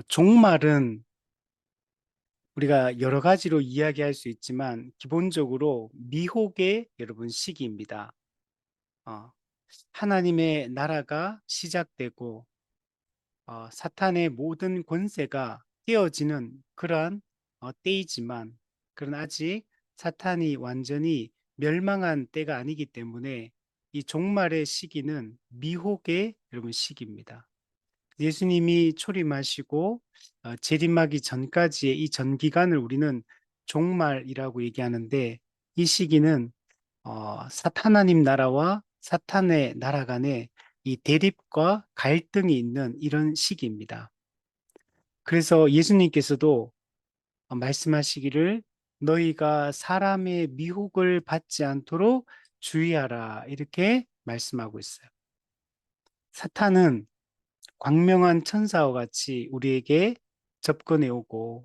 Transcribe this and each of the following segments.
종말은 우리가 여러 가지로 이야기할 수 있지만 기본적으로 미혹의 여러분 시기입니다. 어, 하나님의 나라가 시작되고 사탄의 모든 권세가 깨어지는 그러한 때이지만 그러나 아직 사탄이 완전히 멸망한 때가 아니기 때문에 이 종말의 시기는 미혹의 여러분 시기입니다. 예수님이 초림하시고 재림하기 전까지의 이 전 기간을 우리는 종말이라고 얘기하는데 이 시기는 하나님 나라와 사탄의 나라 간의 이 대립과 갈등이 있는 이런 시기입니다. 그래서 예수님께서도 말씀하시기를 너희가 사람의 미혹을 받지 않도록 주의하라 이렇게 말씀하고 있어요. 사탄은 광명한 천사와 같이 우리에게 접근해 오고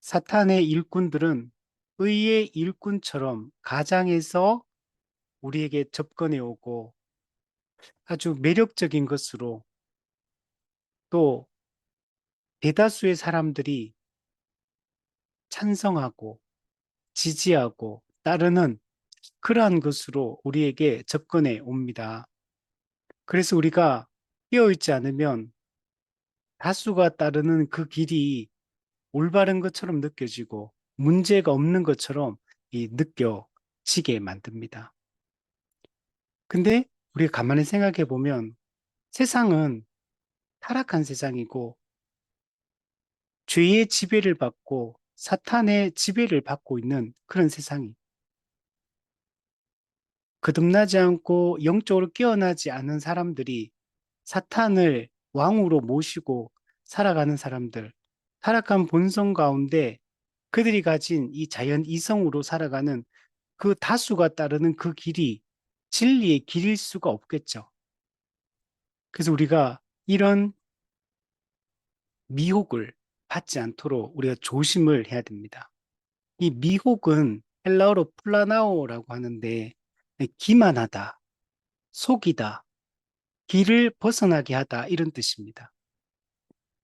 사탄의 일꾼들은 의의 일꾼처럼 가장해서 우리에게 접근해 오고 아주 매력적인 것으로 또 대다수의 사람들이 찬성하고 지지하고 따르는 그러한 것으로 우리에게 접근해 옵니다. 그래서 우리가 깨어있지 않으면 다수가 따르는 그 길이 올바른 것처럼 느껴지고 문제가 없는 것처럼 느껴지게 만듭니다. 근데 우리가 가만히 생각해 보면 세상은 타락한 세상이고 죄의 지배를 받고 사탄의 지배를 받고 있는 그런 세상이 거듭나지 않고 영적으로 깨어나지 않은 사람들이 사탄을 왕으로 모시고 살아가는 사람들, 타락한 본성 가운데 그들이 가진 이 자연 이성으로 살아가는 그 다수가 따르는 그 길이 진리의 길일 수가 없겠죠. 그래서 우리가 이런 미혹을 받지 않도록 우리가 조심을 해야 됩니다. 이 미혹은 헬라어로 플라나오라고 하는데 기만하다, 속이다, 길을 벗어나게 하다 이런 뜻입니다.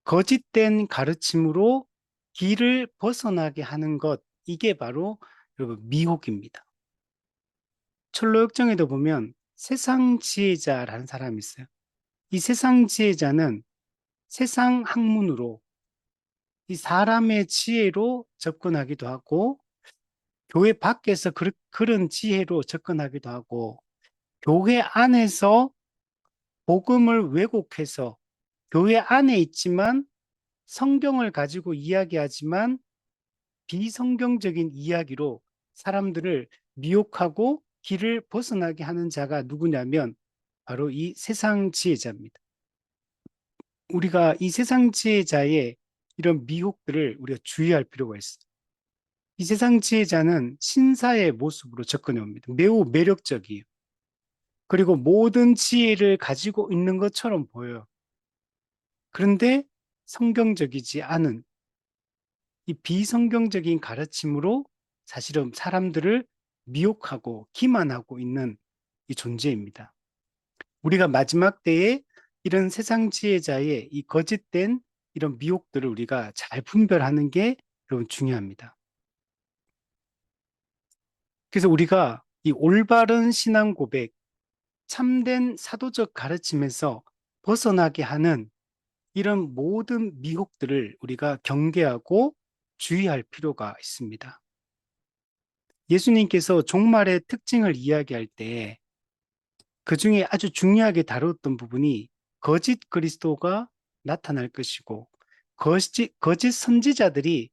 거짓된 가르침으로 길을 벗어나게 하는 것 이게 바로 여러분 미혹입니다. 철로역정에도 보면 세상 지혜자라는 사람이 있어요. 이 세상 지혜자는 세상 학문으로 이 사람의 지혜로 접근하기도 하고 교회 밖에서 그런 지혜로 접근하기도 하고 교회 안에서 복음을 왜곡해서 교회 안에 있지만 성경을 가지고 이야기하지만 비성경적인 이야기로 사람들을 미혹하고 길을 벗어나게 하는 자가 누구냐면 바로 이 세상 지혜자입니다. 우리가 이 세상 지혜자의 이런 미혹들을 우리가 주의할 필요가 있어요. 이 세상 지혜자는 신사의 모습으로 접근해 옵니다. 매우 매력적이에요. 그리고 모든 지혜를 가지고 있는 것처럼 보여요. 그런데 성경적이지 않은 이 비성경적인 가르침으로 사실은 사람들을 미혹하고 기만하고 있는 이 존재입니다. 우리가 마지막 때에 이런 세상 지혜자의 이 거짓된 이런 미혹들을 우리가 잘 분별하는 게 여러분 중요합니다. 그래서 우리가 이 올바른 신앙 고백, 참된 사도적 가르침에서 벗어나게 하는 이런 모든 미혹들을 우리가 경계하고 주의할 필요가 있습니다. 예수님께서 종말의 특징을 이야기할 때 그 중에 아주 중요하게 다뤘던 부분이 거짓 그리스도가 나타날 것이고 거짓 선지자들이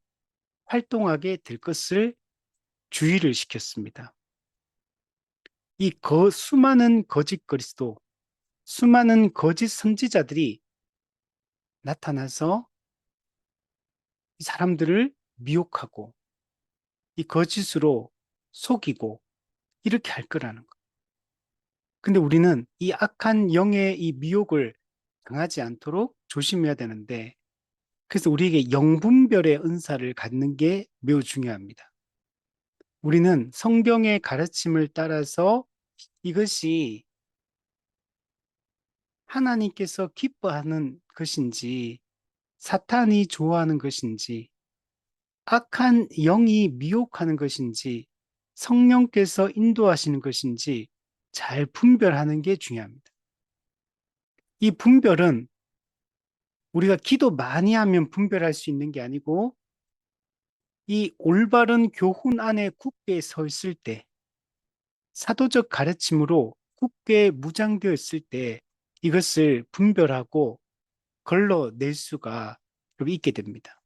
활동하게 될 것을 주의를 시켰습니다. 수많은 거짓 그리스도, 수많은 거짓 선지자들이 나타나서 이 사람들을 미혹하고 이 거짓으로 속이고 이렇게 할 거라는 거. 근데 우리는 이 악한 영의 이 미혹을 당하지 않도록 조심해야 되는데 그래서 우리에게 영분별의 은사를 갖는 게 매우 중요합니다. 우리는 성경의 가르침을 따라서 이것이 하나님께서 기뻐하는 것인지 사탄이 좋아하는 것인지, 악한 영이 미혹하는 것인지, 성령께서 인도하시는 것인지 잘 분별하는 게 중요합니다. 이 분별은 우리가 기도 많이 하면 분별할 수 있는 게 아니고, 이 올바른 교훈 안에 굳게 서 있을 때, 사도적 가르침으로 굳게 무장되어 있을 때 이것을 분별하고 걸러낼 수가 있게 됩니다.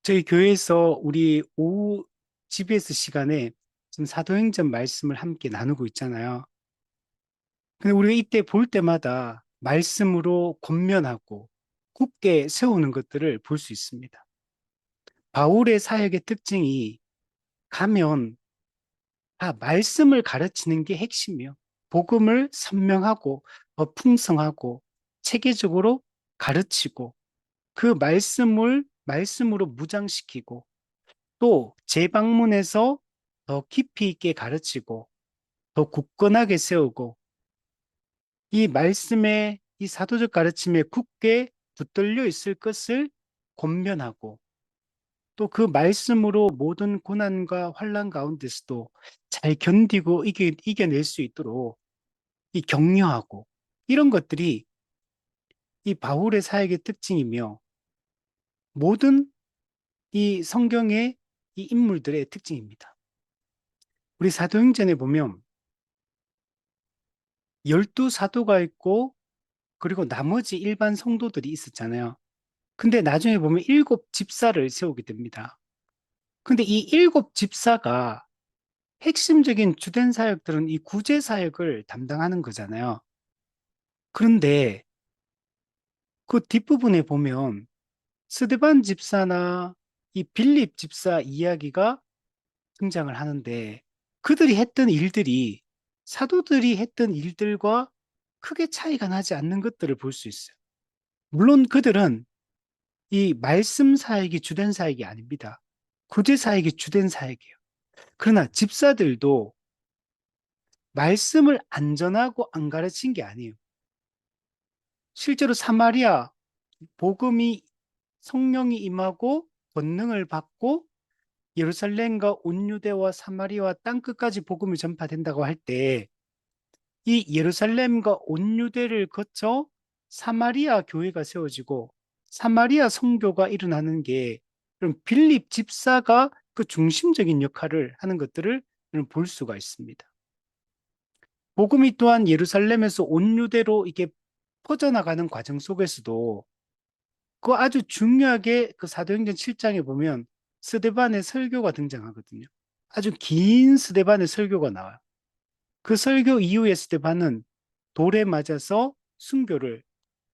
저희 교회에서 우리 오후 GBS 시간에 지금 사도행전 말씀을 함께 나누고 있잖아요. 근데 우리가 이때 볼 때마다 말씀으로 권면하고 굳게 세우는 것들을 볼 수 있습니다. 바울의 사역의 특징이 가면 다 말씀을 가르치는 게 핵심이요. 복음을 선명하고 풍성하고 체계적으로 가르치고 그 말씀으로 무장시키고 또 재방문해서 더 깊이 있게 가르치고 더 굳건하게 세우고 이 말씀에 이 사도적 가르침에 굳게 붙들려 있을 것을 권면하고 또 그 말씀으로 모든 고난과 환난 가운데서도 잘 견디고 이겨낼 수 있도록 이 격려하고 이런 것들이 이 바울의 사역의 특징이며 모든 이 성경의 이 인물들의 특징입니다. 우리 사도행전에 보면 12사도가 있고 그리고 나머지 일반 성도들이 있었잖아요. 근데 나중에 보면 7집사를 세우게 됩니다. 근데 이 7집사가 핵심적인 주된 사역들은 이 구제 사역을 담당하는 거잖아요. 그런데 그 뒷부분에 보면 스데반 집사나 이 빌립 집사 이야기가 등장을 하는데 그들이 했던 일들이 사도들이 했던 일들과 크게 차이가 나지 않는 것들을 볼 수 있어요. 물론 그들은 이 말씀 사역이 주된 사역이 아닙니다. 구제 사역이 주된 사역이에요. 그러나 집사들도 말씀을 안 전하고 안 가르친 게 아니에요. 실제로 사마리아 복음이 성령이 임하고 권능을 받고 예루살렘과 온 유대와 사마리아와 땅끝까지 복음이 전파된다고 할 때 이 예루살렘과 온 유대를 거쳐 사마리아 교회가 세워지고 사마리아 선교가 일어나는 게 그럼 빌립 집사가 그 중심적인 역할을 하는 것들을 볼 수가 있습니다. 복음이 또한 예루살렘에서 온 유대로 이게 퍼져나가는 과정 속에서도 그 아주 중요하게 그 사도행전 7장에 보면 스데반의 설교가 등장하거든요. 아주 긴 스데반의 설교가 나와요. 그 설교 이후에 스데반은 돌에 맞아서 순교를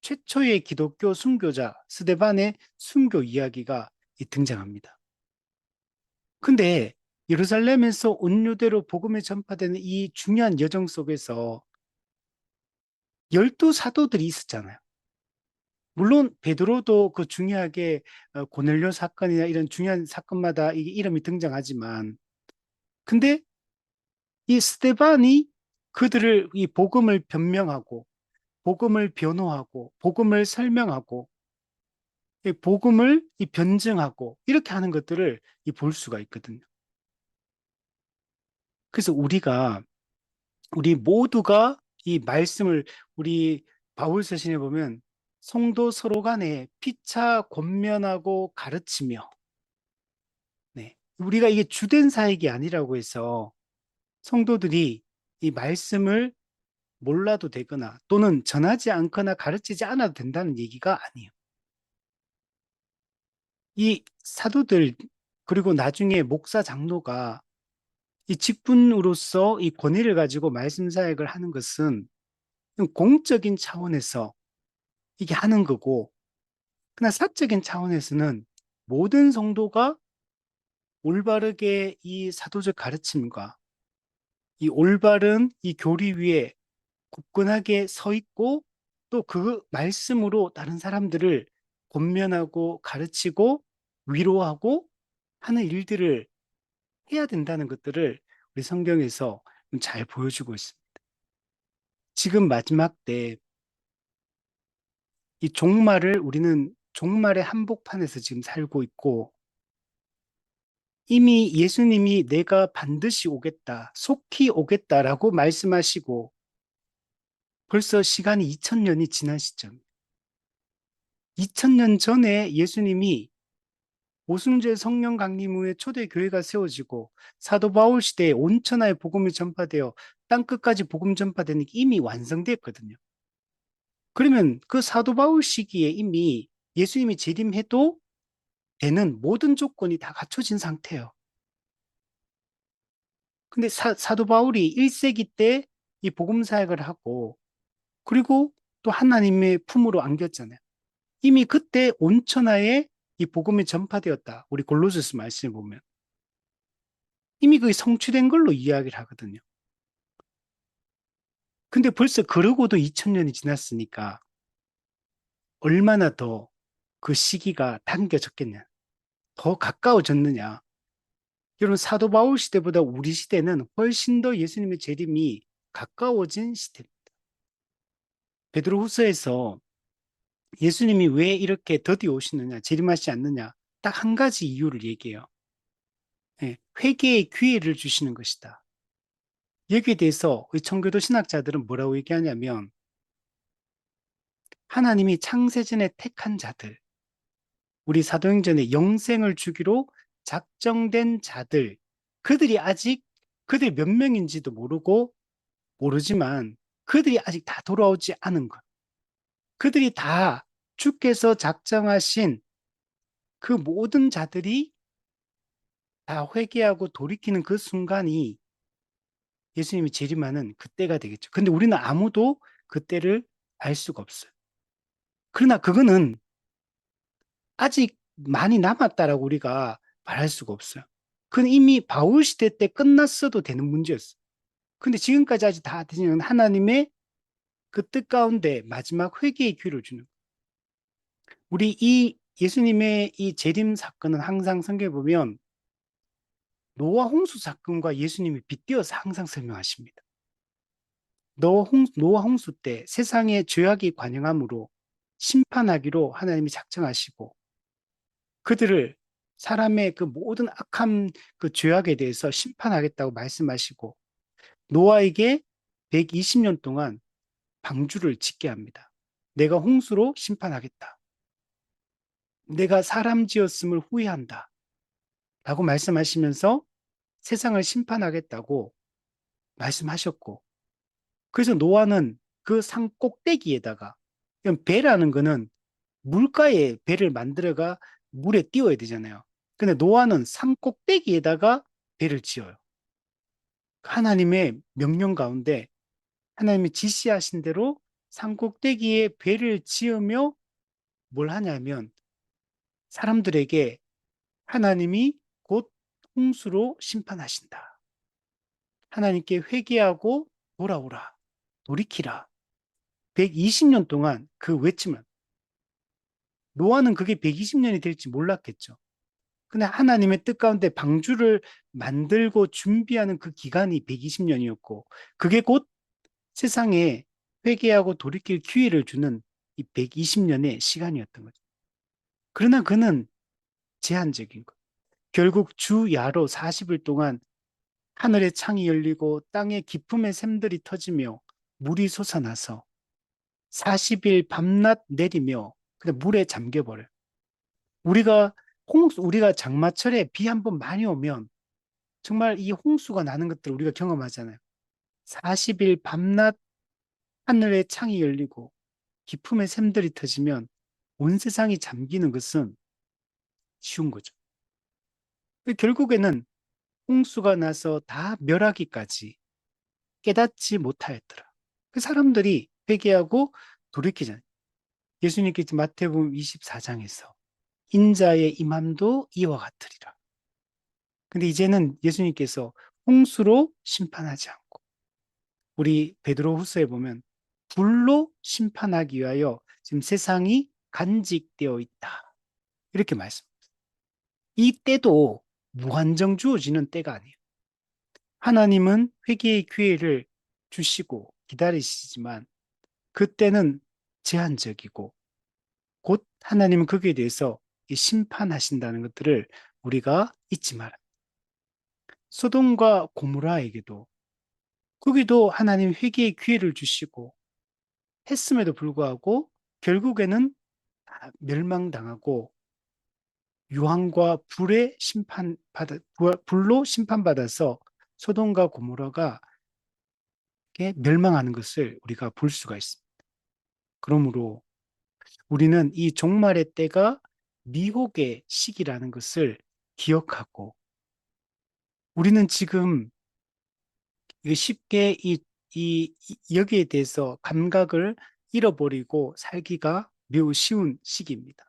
최초의 기독교 순교자 스데반의 순교 이야기가 등장합니다. 근데 예루살렘에서 온 유대로 복음이 전파되는 이 중요한 여정 속에서 12사도들이 있었잖아요. 물론 베드로도 그 중요하게 고넬료 사건이나 이런 중요한 사건마다 이 이름이 등장하지만 근데 이 스데반이 그들을 이 복음을 변명하고 복음을 변호하고 복음을 설명하고 이 복음을 이 변증하고 이렇게 하는 것들을 이 볼 수가 있거든요. 그래서 우리 모두가 이 말씀을 우리 바울 서신에 보면 성도 서로 간에 피차 권면하고 가르치며 네. 우리가 이게 주된 사역이 아니라고 해서 성도들이 이 말씀을 몰라도 되거나 또는 전하지 않거나 가르치지 않아도 된다는 얘기가 아니에요. 이 사도들 그리고 나중에 목사 장로가 이 직분으로서 이 권위를 가지고 말씀 사역을 하는 것은 공적인 차원에서 이게 하는 거고 그러나 사적인 차원에서는 모든 성도가 올바르게 이 사도적 가르침과 이 올바른 이 교리 위에 굳건하게 서 있고 또 그 말씀으로 다른 사람들을 권면하고 가르치고 위로하고 하는 일들을 해야 된다는 것들을 우리 성경에서 잘 보여주고 있습니다. 지금 마지막 때 이 종말을 우리는 종말의 한복판에서 지금 살고 있고 이미 예수님이 내가 반드시 오겠다, 속히 오겠다라고 말씀하시고 벌써 시간이 2000년이 지난 시점. 2000년 전에 예수님이 오순절 성령 강림 후에 초대교회가 세워지고 사도 바울 시대에 온천하에 복음이 전파되어 땅끝까지 복음 전파되는 게 이미 완성됐거든요. 그러면 그 사도 바울 시기에 이미 예수님이 재림해도 되는 모든 조건이 다 갖춰진 상태예요. 근데 사도 바울이 1세기 때 이 복음 사역을 하고 그리고 또 하나님의 품으로 안겼잖아요. 이미 그때 온천하에 이 복음이 전파되었다. 우리 골로새서 말씀을 보면 이미 그게 성취된 걸로 이야기를 하거든요. 근데 벌써 그러고도 2000년이 지났으니까 얼마나 더 그 시기가 당겨졌겠냐. 더 가까워졌느냐. 여러분 사도 바울 시대보다 우리 시대는 훨씬 더 예수님의 재림이 가까워진 시대입니다. 베드로후서에서 예수님이 왜 이렇게 더디 오시느냐, 재림하지 않느냐, 딱 한 가지 이유를 얘기해요. 예, 회개의 기회를 주시는 것이다. 여기에 대해서 청교도 신학자들은 뭐라고 얘기하냐면 하나님이 창세전에 택한 자들, 우리 사도행전에 영생을 주기로 작정된 자들, 그들이 아직 그들이 몇 명인지도 모르지만 그들이 아직 다 돌아오지 않은 것. 그들이 다 주께서 작정하신 그 모든 자들이 다 회개하고 돌이키는 그 순간이 예수님이 재림하는 그때가 되겠죠. 근데 우리는 아무도 그때를 알 수가 없어요. 그러나 그거는 아직 많이 남았다라고 우리가 말할 수가 없어요. 그건 이미 바울 시대 때 끝났어도 되는 문제였어요. 근데 지금까지 아직 다 되지는 하나님의 그 뜻 가운데 마지막 회개의 기회를 주는 거예요. 우리 이 예수님의 이 재림 사건은 항상 성경에 보면 노아 홍수 사건과 예수님이 빗대어서 항상 설명하십니다. 노아 홍수 때 세상의 죄악이 관영함으로 심판하기로 하나님이 작정하시고 그들을 사람의 그 모든 악함 그 죄악에 대해서 심판하겠다고 말씀하시고 노아에게 120년 동안 방주를 짓게 합니다. 내가 홍수로 심판하겠다. 내가 사람 지었음을 후회한다. 라고 말씀하시면서 세상을 심판하겠다고 말씀하셨고 그래서 노아는 그 산 꼭대기에다가 배라는 거는 물가에 배를 만들어가 물에 띄워야 되잖아요. 근데 노아는 산 꼭대기에다가 배를 지어요. 하나님의 명령 가운데 하나님이 지시하신 대로 산 꼭대기에 배를 지으며 뭘 하냐면 사람들에게 하나님이 곧 홍수로 심판하신다. 하나님께 회개하고 돌아오라. 돌이키라. 120년 동안 그 외침을 노아는 그게 120년이 될지 몰랐겠죠. 근데 하나님의 뜻 가운데 방주를 만들고 준비하는 그 기간이 120년이었고 그게 곧 세상에 회개하고 돌이킬 기회를 주는 이 120년의 시간이었던 거죠. 그러나 그는 제한적인 것. 결국 주 야로 40일 동안 하늘의 창이 열리고 땅의 깊음의 샘들이 터지며 물이 솟아나서 40일 밤낮 내리며 그냥 물에 잠겨버려요. 우리가 장마철에 비 한 번 많이 오면 정말 이 홍수가 나는 것들 우리가 경험하잖아요. 40일 밤낮 하늘의 창이 열리고 깊음의 샘들이 터지면 온 세상이 잠기는 것은 쉬운 거죠. 결국에는 홍수가 나서 다 멸하기까지 깨닫지 못하였더라. 그 사람들이 회개하고 돌이키잖아요. 예수님께서 마태복음 24장에서 인자의 임함도 이와 같으리라. 근데 이제는 예수님께서 홍수로 심판하지 않고 우리 베드로 후서에 보면 불로 심판하기 위하여 지금 세상이 간직되어 있다. 이렇게 말씀합니다. 이 때도 무한정 주어지는 때가 아니에요. 하나님은 회개의 기회를 주시고 기다리시지만 그때는 제한적이고 곧 하나님은 거기에 대해서 심판하신다는 것들을 우리가 잊지 마라. 소돔과 고모라에게도 거기도 하나님 회개의 기회를 주시고 했음에도 불구하고 결국에는 다 멸망당하고 유황과 불로 심판받아서 소돔과 고모라가 멸망하는 것을 우리가 볼 수가 있습니다. 그러므로 우리는 이 종말의 때가 미혹의 시기라는 것을 기억하고 우리는 지금 쉽게 여기에 대해서 감각을 잃어버리고 살기가 매우 쉬운 시기입니다.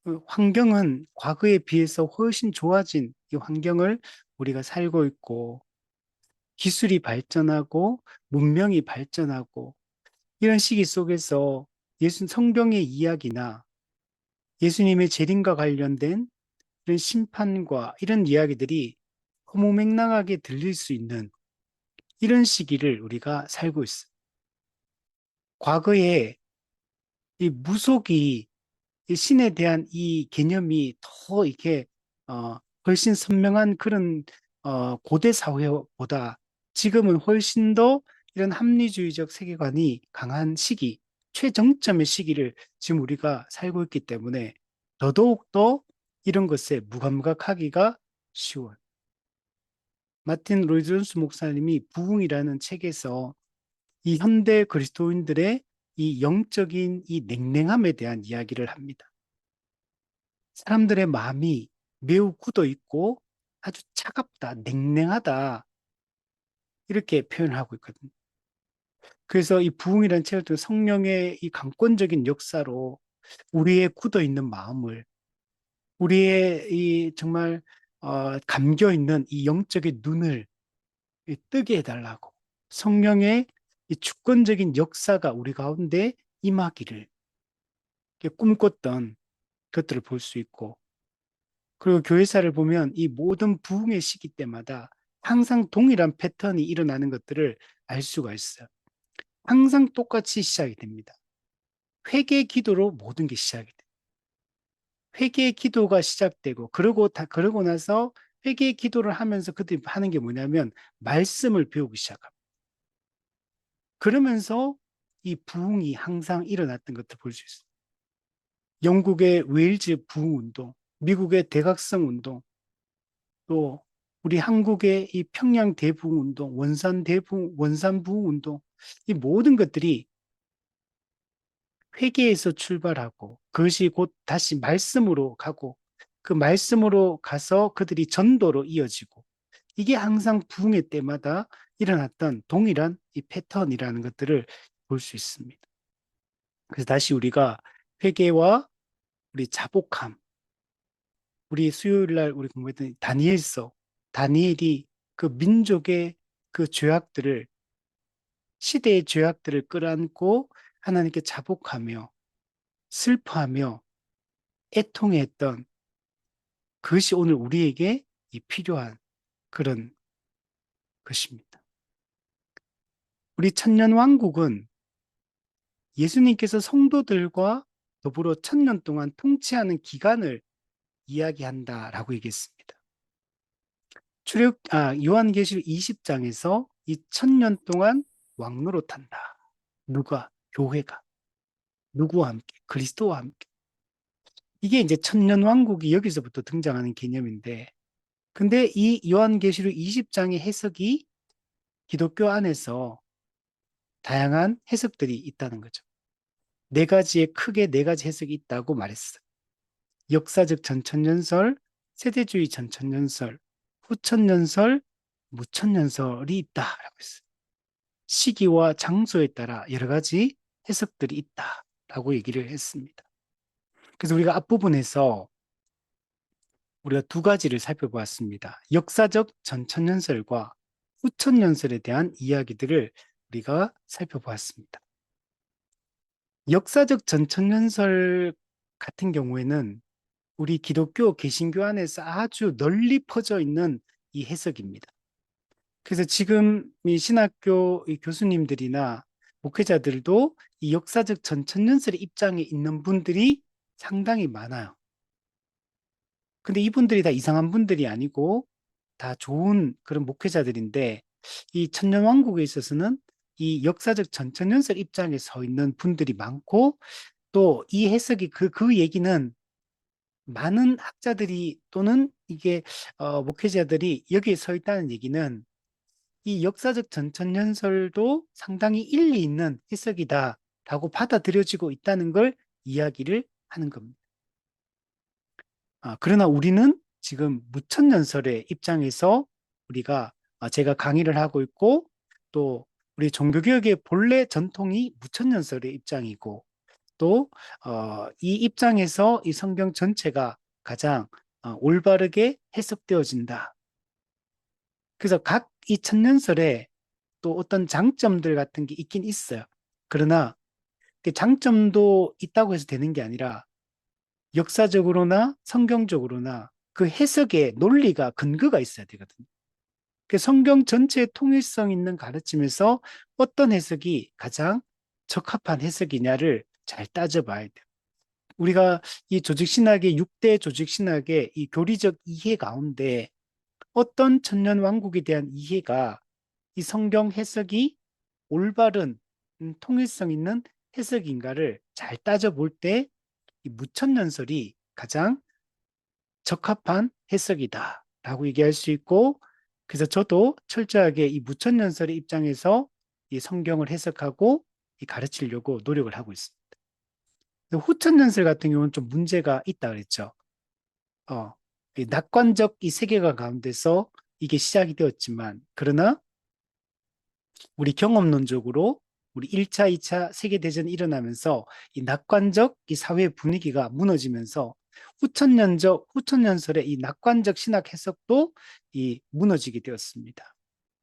그 환경은 과거에 비해서 훨씬 좋아진 이 환경을 우리가 살고 있고 기술이 발전하고 문명이 발전하고 이런 시기 속에서 성경의 이야기나 예수님의 재림과 관련된 이런 심판과 이런 이야기들이 허무맹랑하게 들릴 수 있는 이런 시기를 우리가 살고 있어요. 과거에 이 무속이 이 신에 대한 이 개념이 더 이렇게 훨씬 선명한 그런 고대 사회보다 지금은 훨씬 더 이런 합리주의적 세계관이 강한 시기, 최정점의 시기를 지금 우리가 살고 있기 때문에 더더욱더 이런 것에 무감각하기가 쉬워요. 마틴 로이드 존스 목사님이 부흥이라는 책에서 이 현대 그리스도인들의 이 영적인 이 냉랭함에 대한 이야기를 합니다. 사람들의 마음이 매우 굳어 있고 아주 차갑다, 냉랭하다 이렇게 표현하고 있거든요. 그래서 이 부흥이라는 책을 통해 성령의 이 강권적인 역사로 우리의 굳어 있는 마음을 우리의 이 정말 감겨 있는 이 영적인 눈을 뜨게 해달라고 성령의 이 주권적인 역사가 우리 가운데 임하기를 꿈꿨던 것들을 볼 수 있고 그리고 교회사를 보면 이 모든 부흥의 시기 때마다 항상 동일한 패턴이 일어나는 것들을 알 수가 있어요. 항상 똑같이 시작이 됩니다. 회개 기도로 모든 게 시작이 돼요. 회개의 기도가 시작되고 그러고 나서 회개의 기도를 하면서 그들이 하는 게 뭐냐면 말씀을 배우기 시작합니다. 그러면서 이 부흥이 항상 일어났던 것을 볼 수 있어요. 영국의 웨일즈 부흥 운동, 미국의 대각성 운동, 또 우리 한국의 이 평양 대부흥 운동, 원산 부흥 운동, 이 모든 것들이 회개에서 출발하고 그것이 곧 다시 말씀으로 가고 그 말씀으로 가서 그들이 전도로 이어지고 이게 항상 부흥의 때마다 일어났던 동일한 이 패턴이라는 것들을 볼 수 있습니다. 그래서 다시 우리가 회개와 우리 자복함, 우리 수요일 날 우리 공부했던 다니엘서, 다니엘이 그 민족의 그 죄악들을 시대의 죄악들을 끌어안고 하나님께 자복하며 슬퍼하며 애통했던 그것이 오늘 우리에게 이 필요한 그런 것입니다. 우리 천년왕국은 예수님께서 성도들과 더불어 1000년 동안 통치하는 기간을 이야기한다라고 얘기했습니다. 요한계시록 20장에서 이 1000년 동안 왕노릇한다. 누가? 교회가. 누구와 함께? 그리스도와 함께. 이게 이제 천년왕국이 여기서부터 등장하는 개념인데, 근데 이 요한계시록 20장의 해석이 기독교 안에서 다양한 해석들이 있다는 거죠. 크게 네 가지 해석이 있다고 말했어요. 역사적 전천년설, 세대주의 전천년설, 후천년설, 무천년설이 있다라고 했어요. 시기와 장소에 따라 여러 가지 해석들이 있다라고 얘기를 했습니다. 그래서 우리가 앞부분에서 우리가 두 가지를 살펴보았습니다. 역사적 전천년설과 후천년설에 대한 이야기들을 우리가 살펴보았습니다. 역사적 전천년설 같은 경우에는 우리 기독교 개신교 안에서 아주 널리 퍼져 있는 이 해석입니다. 그래서 지금 이 신학교 이 교수님들이나 목회자들도 이 역사적 전천년설의 입장에 있는 분들이 상당히 많아요. 근데 이분들이 다 이상한 분들이 아니고 다 좋은 그런 목회자들인데 이 천년왕국에 있어서는 이 역사적 전천년설 입장에 서 있는 분들이 많고 또 이 해석이 그 얘기는 많은 학자들이 또는 이게 목회자들이 여기에 서 있다는 얘기는 이 역사적 전천년설도 상당히 일리 있는 해석이다라고 받아들여지고 있다는 걸 이야기를 하는 겁니다. 그러나 우리는 지금 무천년설의 입장에서 우리가 제가 강의를 하고 있고 또 우리 종교개혁의 본래 전통이 무천년설의 입장이고 또 이 입장에서 이 성경 전체가 가장 올바르게 해석되어진다. 그래서 각 이 천년설에 또 어떤 장점들 같은 게 있긴 있어요. 그러나 그 장점도 있다고 해서 되는 게 아니라 역사적으로나 성경적으로나 그 해석의 논리가 근거가 있어야 되거든요. 그 성경 전체의 통일성 있는 가르침에서 어떤 해석이 가장 적합한 해석이냐를 잘 따져봐야 돼요. 우리가 이 조직신학의 6대 조직신학의 이 교리적 이해 가운데 어떤 천년왕국에 대한 이해가 이 성경 해석이 올바른 통일성 있는 해석인가를 잘 따져볼 때 이 무천년설이 가장 적합한 해석이다라고 얘기할 수 있고 그래서 저도 철저하게 이 무천년설의 입장에서 이 성경을 해석하고 이 가르치려고 노력을 하고 있습니다. 후천년설 같은 경우는 좀 문제가 있다 그랬죠. 이 낙관적 이 세계관 가운데서 이게 시작이 되었지만 그러나 우리 경험론적으로 우리 1차, 2차 세계대전이 일어나면서 이 낙관적 이 사회 분위기가 무너지면서 후천년설의 이 낙관적 신학 해석도 이 무너지게 되었습니다.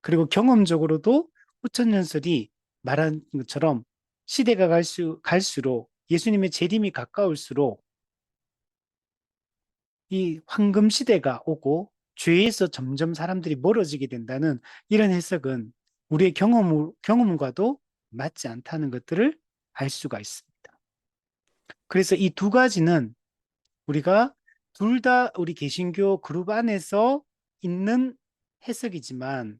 그리고 경험적으로도 후천년설이 말한 것처럼 시대가 갈수록 예수님의 재림이 가까울수록 이 황금 시대가 오고 죄에서 점점 사람들이 멀어지게 된다는 이런 해석은 우리의 경험과도 맞지 않다는 것들을 알 수가 있습니다. 그래서 이 두 가지는 우리가 둘 다 우리 개신교 그룹 안에서 있는 해석이지만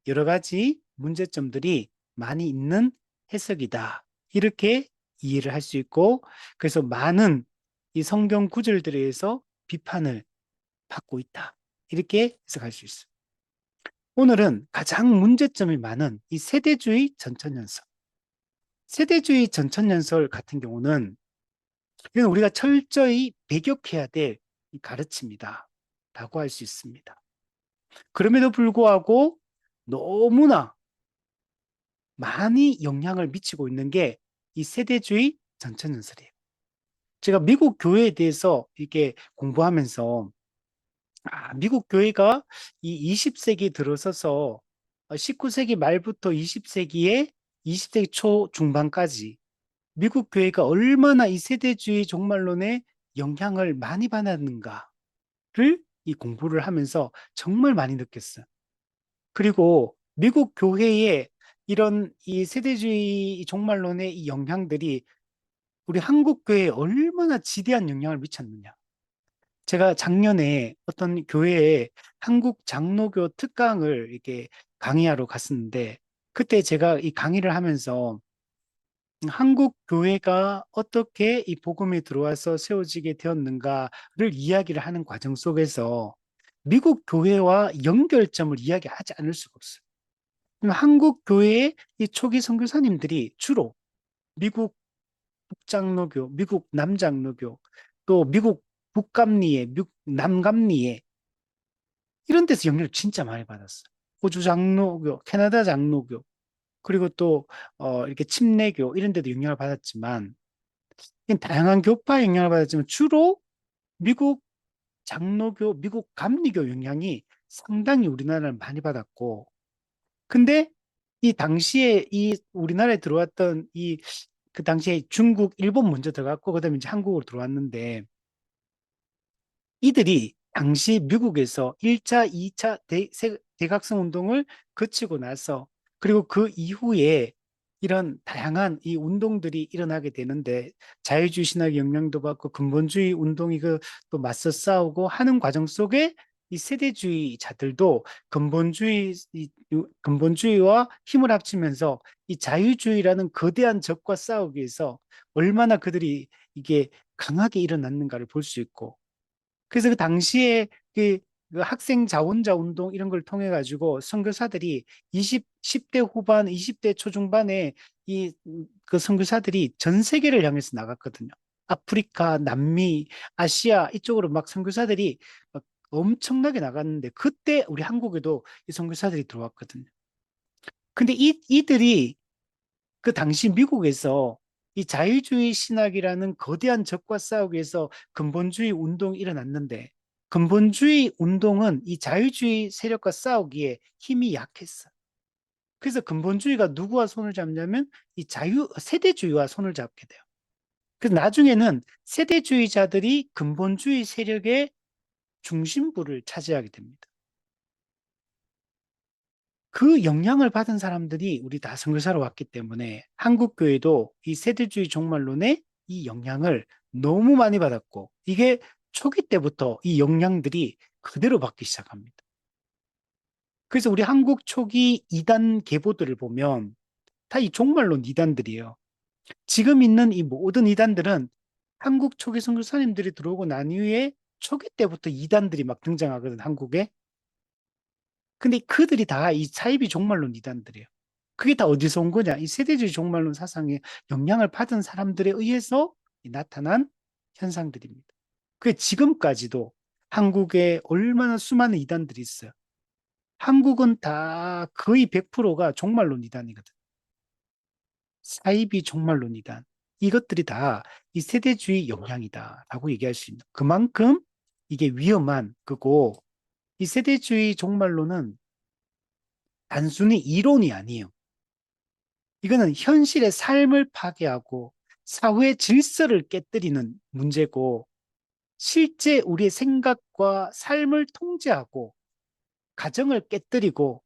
여러 가지 문제점들이 많이 있는 해석이다. 이렇게 이해를 할 수 있고 그래서 많은 이 성경 구절들에 의해서 비판을 받고 있다. 이렇게 해석할 수 있어요. 오늘은 가장 문제점이 많은 이 세대주의 전천연설. 세대주의 전천연설 같은 경우는 이건 우리가 철저히 배격해야 될 가르침이다. 라고 할 수 있습니다. 그럼에도 불구하고 너무나 많이 영향을 미치고 있는 게 이 세대주의 전천연설이에요. 제가 미국 교회에 대해서 이렇게 공부하면서 미국 교회가 이 20세기 들어서서 19세기 말부터 20세기에 20세기 초 중반까지 미국 교회가 얼마나 이 세대주의 종말론에 영향을 많이 받았는가를 이 공부를 하면서 정말 많이 느꼈어요. 그리고 미국 교회의 이런 이 세대주의 종말론의 이 영향들이 우리 한국 교회에 얼마나 지대한 영향을 미쳤느냐. 제가 작년에 어떤 교회에 한국 장로교 특강을 이렇게 강의하러 갔었는데 그때 제가 이 강의를 하면서 한국 교회가 어떻게 이 복음이 들어와서 세워지게 되었는가를 이야기를 하는 과정 속에서 미국 교회와 연결점을 이야기하지 않을 수가 없어요. 한국 교회의 이 초기 선교사님들이 주로 미국 북장로교, 미국 남장로교, 또 미국 북감리에, 미국 남감리에 이런 데서 영향을 진짜 많이 받았어요. 호주 장로교, 캐나다 장로교, 그리고 또 이렇게 침례교 이런 데도 영향을 받았지만 다양한 교파의 영향을 받았지만 주로 미국 장로교, 미국 감리교 영향이 상당히 우리나라를 많이 받았고 근데 이 당시에 이 우리나라에 들어왔던 이 그 당시에 중국, 일본 먼저 들어갔고 그다음에 이제 한국으로 들어왔는데 이들이 당시 미국에서 1차, 2차 대각성 운동을 거치고 나서 그리고 그 이후에 이런 다양한 이 운동들이 일어나게 되는데 자유주의 신학의 영향도 받고 근본주의 운동이 그 또 맞서 싸우고 하는 과정 속에 이 세대주의자들도 근본주의와 힘을 합치면서 이 자유주의라는 거대한 적과 싸우기 위해서 얼마나 그들이 이게 강하게 일어났는가를 볼 수 있고 그래서 그 당시에 그 학생 자원자 운동 이런 걸 통해 가지고 선교사들이 10대 후반, 20대 초중반에 그 선교사들이 전 세계를 향해서 나갔거든요. 아프리카, 남미, 아시아 이쪽으로 막 선교사들이 막 엄청나게 나갔는데 그때 우리 한국에도 이 선교사들이 들어왔거든요. 근데 이들이 그 당시 미국에서 이 자유주의 신학이라는 거대한 적과 싸우기 위해서 근본주의 운동이 일어났는데 근본주의 운동은 이 자유주의 세력과 싸우기에 힘이 약했어. 그래서 근본주의가 누구와 손을 잡냐면 이 세대주의와 손을 잡게 돼요. 그래서 나중에는 세대주의자들이 근본주의 세력의 중심부를 차지하게 됩니다. 그 영향을 받은 사람들이 우리 다 선교사로 왔기 때문에 한국 교회도 이 세대주의 종말론의 이 영향을 너무 많이 받았고 이게 초기 때부터 이 영향들이 그대로 받기 시작합니다. 그래서 우리 한국 초기 이단 계보들을 보면 다 이 종말론 이단들이에요. 지금 있는 이 모든 이단들은 한국 초기 선교사님들이 들어오고 난 이후에 초기 때부터 이단들이 막 등장하거든, 한국에. 근데 그들이 다 이 사이비 종말론 이단들이에요. 그게 다 어디서 온 거냐? 이 세대주의 종말론 사상에 영향을 받은 사람들에 의해서 나타난 현상들입니다. 그게 지금까지도 한국에 얼마나 수많은 이단들이 있어요. 한국은 다 거의 100%가 종말론 이단이거든. 사이비 종말론 이단. 이것들이 다 이 세대주의 영향이다라고 얘기할 수 있는. 그만큼 이게 위험한 거고, 이 세대주의 종말론은 단순히 이론이 아니에요. 이거는 현실의 삶을 파괴하고 사회 질서를 깨뜨리는 문제고 실제 우리의 생각과 삶을 통제하고 가정을 깨뜨리고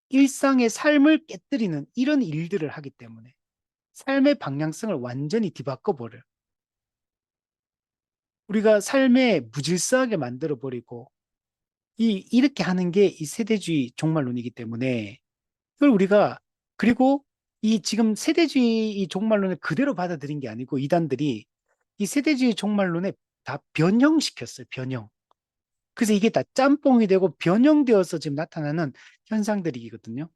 일상의 삶을 깨뜨리는 이런 일들을 하기 때문에 삶의 방향성을 완전히 뒤바꿔 버려요. 우리가 삶에 무질서하게 만들어 버리고 이렇게 하는 게 이 세대주의 종말론이기 때문에 그걸 우리가 그리고 이 지금 세대주의 이 종말론을 그대로 받아들인 게 아니고 이단들이 이 세대주의 종말론에 다 변형시켰어요. 변형. 그래서 이게 다 짬뽕이 되고 변형되어서 지금 나타나는 현상들이거든요.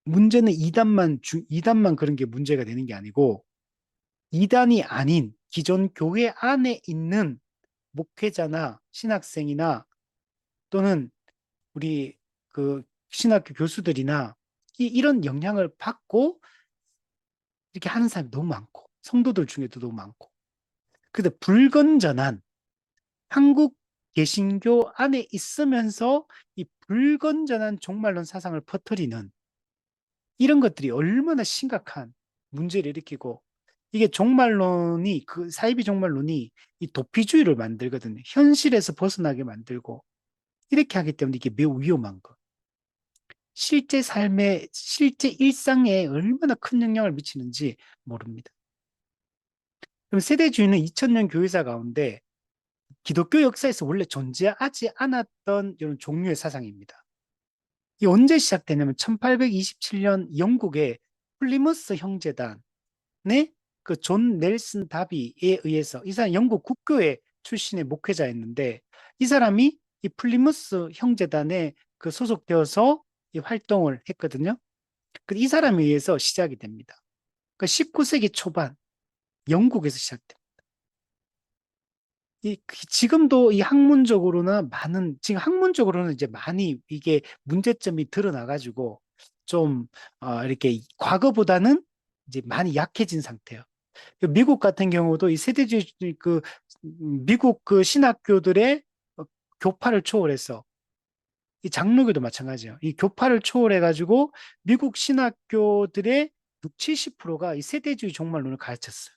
문제는 이단만 그런 게 문제가 되는 게 아니고 이단이 아닌 기존 교회 안에 있는 목회자나 신학생이나 또는 우리 그 신학교 교수들이나 이런 영향을 받고 이렇게 하는 사람이 너무 많고 성도들 중에도 너무 많고 근데 불건전한 한국 개신교 안에 있으면서 이 불건전한 종말론 사상을 퍼뜨리는 이런 것들이 얼마나 심각한 문제를 일으키고 이게 종말론이 그 사이비 종말론이 이 도피주의를 만들거든요. 현실에서 벗어나게 만들고 이렇게 하기 때문에 이게 매우 위험한 거. 실제 삶에 실제 일상에 얼마나 큰 영향을 미치는지 모릅니다. 그럼 세대주의는 2000년 교회사 가운데 기독교 역사에서 원래 존재하지 않았던 이런 종류의 사상입니다. 이 언제 시작되냐면 1827년 영국의 플리머스 형제단의 그 존 넬슨 다비에 의해서 이 사람 영국 국교회 출신의 목회자였는데 이 사람이 이 플리머스 형제단에 그 소속되어서 이 활동을 했거든요. 이 사람에 의해서 시작이 됩니다. 그 19세기 초반 영국에서 시작됩니다. 지금도 이 학문적으로나 지금 학문적으로는 이제 많이 이게 문제점이 드러나가지고 좀, 이렇게 과거보다는 이제 많이 약해진 상태예요. 미국 같은 경우도 이 세대주의, 미국 그 신학교들의 교파를 초월해서 이 장로교도 마찬가지예요. 이 교파를 초월해가지고 미국 신학교들의 6, 70%가 이 세대주의 종말론을 가르쳤어요.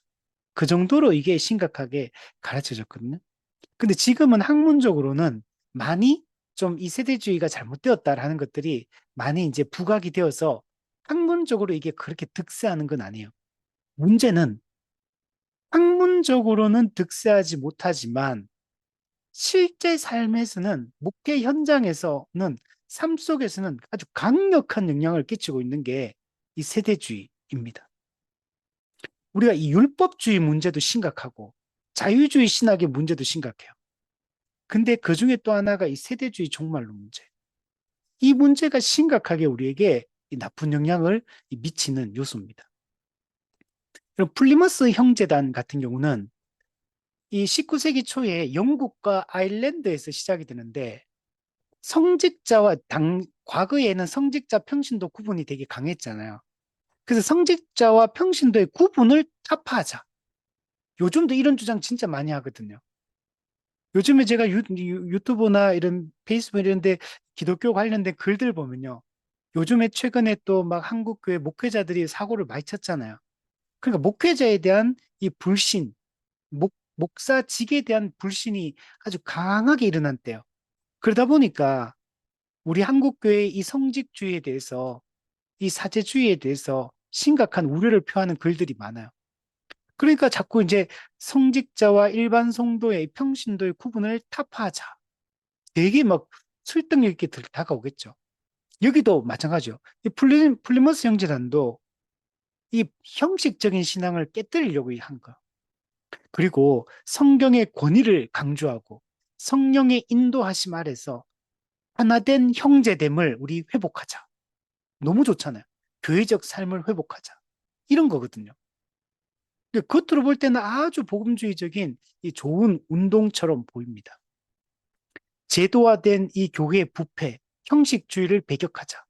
그 정도로 이게 심각하게 가르쳐졌거든요. 근데 지금은 학문적으로는 많이 좀 이 세대주의가 잘못되었다라는 것들이 많이 이제 부각이 되어서 학문적으로 이게 그렇게 득세하는 건 아니에요. 문제는 학문적으로는 득세하지 못하지만 실제 삶에서는, 목회 현장에서는, 삶 속에서는 아주 강력한 영향을 끼치고 있는 게 이 세대주의입니다. 우리가 이 율법주의 문제도 심각하고 자유주의 신학의 문제도 심각해요. 근데 그 중에 또 하나가 이 세대주의 종말론 문제. 이 문제가 심각하게 우리에게 이 나쁜 영향을 미치는 요소입니다. 그럼 플리머스 형제단 같은 경우는 이 19세기 초에 영국과 아일랜드에서 시작이 되는데 성직자와 과거에는 성직자 평신도 구분이 되게 강했잖아요. 그래서 성직자와 평신도의 구분을 타파하자. 요즘도 이런 주장 진짜 많이 하거든요. 요즘에 제가 유튜브나 이런 페이스북 이런 데 기독교 관련된 글들 보면요. 요즘에 최근에 또 막 한국교회 목회자들이 사고를 많이 쳤잖아요. 그러니까 목회자에 대한 이 불신, 목사직에 대한 불신이 아주 강하게 일어났대요. 그러다 보니까 우리 한국교회의 이 성직주의에 대해서, 이 사제주의에 대해서 심각한 우려를 표하는 글들이 많아요. 그러니까 자꾸 이제 성직자와 일반 성도의 평신도의 구분을 타파하자. 되게 막 설득력 있게 다가오겠죠. 여기도 마찬가지요. 이 플리머스 형제단도 이 형식적인 신앙을 깨뜨리려고 한 거. 그리고 성경의 권위를 강조하고 성령의 인도하심 아래서 하나된 형제됨을 우리 회복하자. 너무 좋잖아요. 교회적 삶을 회복하자. 이런 거거든요. 근데 겉으로 볼 때는 아주 복음주의적인 이 좋은 운동처럼 보입니다. 제도화된 이 교회의 부패, 형식주의를 배격하자.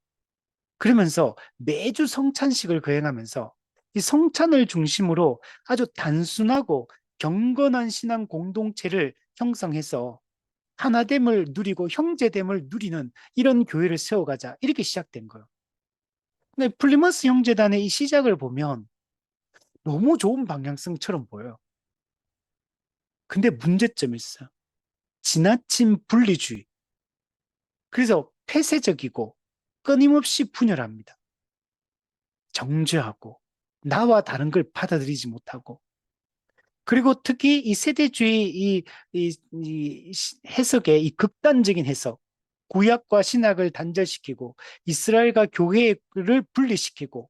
그러면서 매주 성찬식을 거행하면서 이 성찬을 중심으로 아주 단순하고 경건한 신앙 공동체를 형성해서 하나됨을 누리고 형제됨을 누리는 이런 교회를 세워가자. 이렇게 시작된 거예요. 근데 플리머스 형제단의 이 시작을 보면 너무 좋은 방향성처럼 보여요. 근데 문제점이 있어요. 지나친 분리주의. 그래서 폐쇄적이고 끊임없이 분열합니다. 정죄하고 나와 다른 걸 받아들이지 못하고 그리고 특히 이 세대주의 이 해석의 이 극단적인 해석, 구약과 신약을 단절시키고 이스라엘과 교회를 분리시키고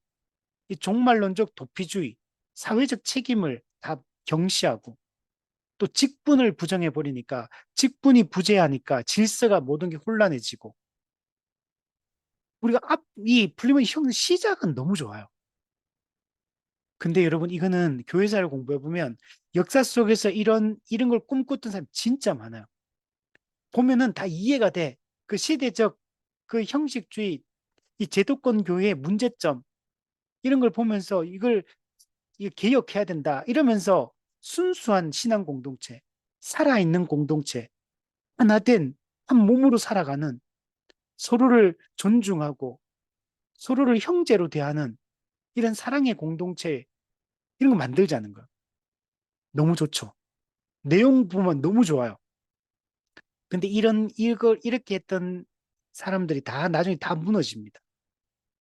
이 종말론적 도피주의, 사회적 책임을 다 경시하고 또 직분을 부정해 버리니까 직분이 부재하니까 질서가 모든 게 혼란해지고 우리가 이 플리먼 형 시작은 너무 좋아요. 근데 여러분 이거는 교회사를 공부해 보면 역사 속에서 이런 걸 꿈꿨던 사람 진짜 많아요. 보면은 다 이해가 돼. 그 시대적 그 형식주의, 이 제도권 교회의 문제점 이런 걸 보면서 이걸 개혁해야 된다. 이러면서 순수한 신앙 공동체, 살아있는 공동체, 하나된 한 몸으로 살아가는 서로를 존중하고 서로를 형제로 대하는 이런 사랑의 공동체 이런 거 만들자는 거예요. 너무 좋죠. 내용 보면 너무 좋아요. 근데 이걸 이렇게 했던 사람들이 다 나중에 다 무너집니다.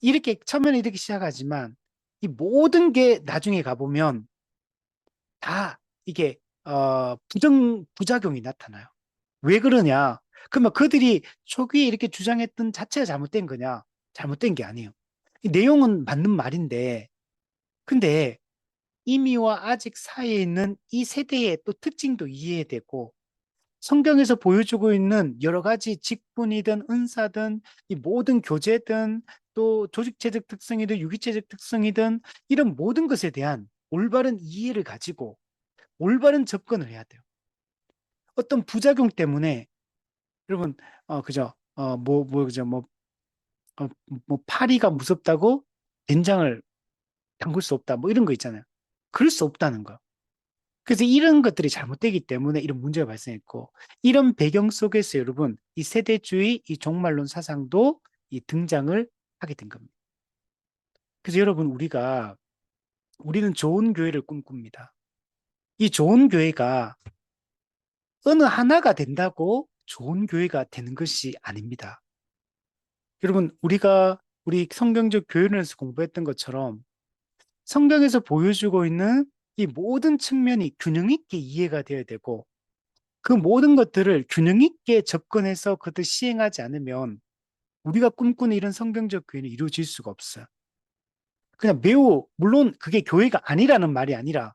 이렇게 처음에는 이렇게 시작하지만 이 모든 게 나중에 가보면 다 이게 부작용이 나타나요. 왜 그러냐? 그러면 그들이 초기에 이렇게 주장했던 자체가 잘못된 거냐? 잘못된 게 아니에요. 이 내용은 맞는 말인데, 근데 이미와 아직 사이에 있는 이 세대의 또 특징도 이해되고, 성경에서 보여주고 있는 여러 가지 직분이든 은사든 이 모든 교제든 또 조직체적 특성이든 유기체적 특성이든 이런 모든 것에 대한 올바른 이해를 가지고 올바른 접근을 해야 돼요. 어떤 부작용 때문에 여러분 그죠 그죠 어, 뭐 파리가 무섭다고 된장을 담글 수 없다 뭐 이런 거 있잖아요. 그럴 수 없다는 거. 그래서 이런 것들이 잘못되기 때문에 이런 문제가 발생했고, 이런 배경 속에서 여러분, 이 세대주의, 이 종말론 사상도 이 등장을 하게 된 겁니다. 그래서 여러분, 우리는 좋은 교회를 꿈꿉니다. 이 좋은 교회가 어느 하나가 된다고 좋은 교회가 되는 것이 아닙니다. 여러분, 우리가 우리 성경적 교훈에서 공부했던 것처럼 성경에서 보여주고 있는 이 모든 측면이 균형 있게 이해가 되어야 되고 그 모든 것들을 균형 있게 접근해서 그것을 시행하지 않으면 우리가 꿈꾸는 이런 성경적 교훈이 이루어질 수가 없어요. 그냥 매우, 물론 그게 교회가 아니라는 말이 아니라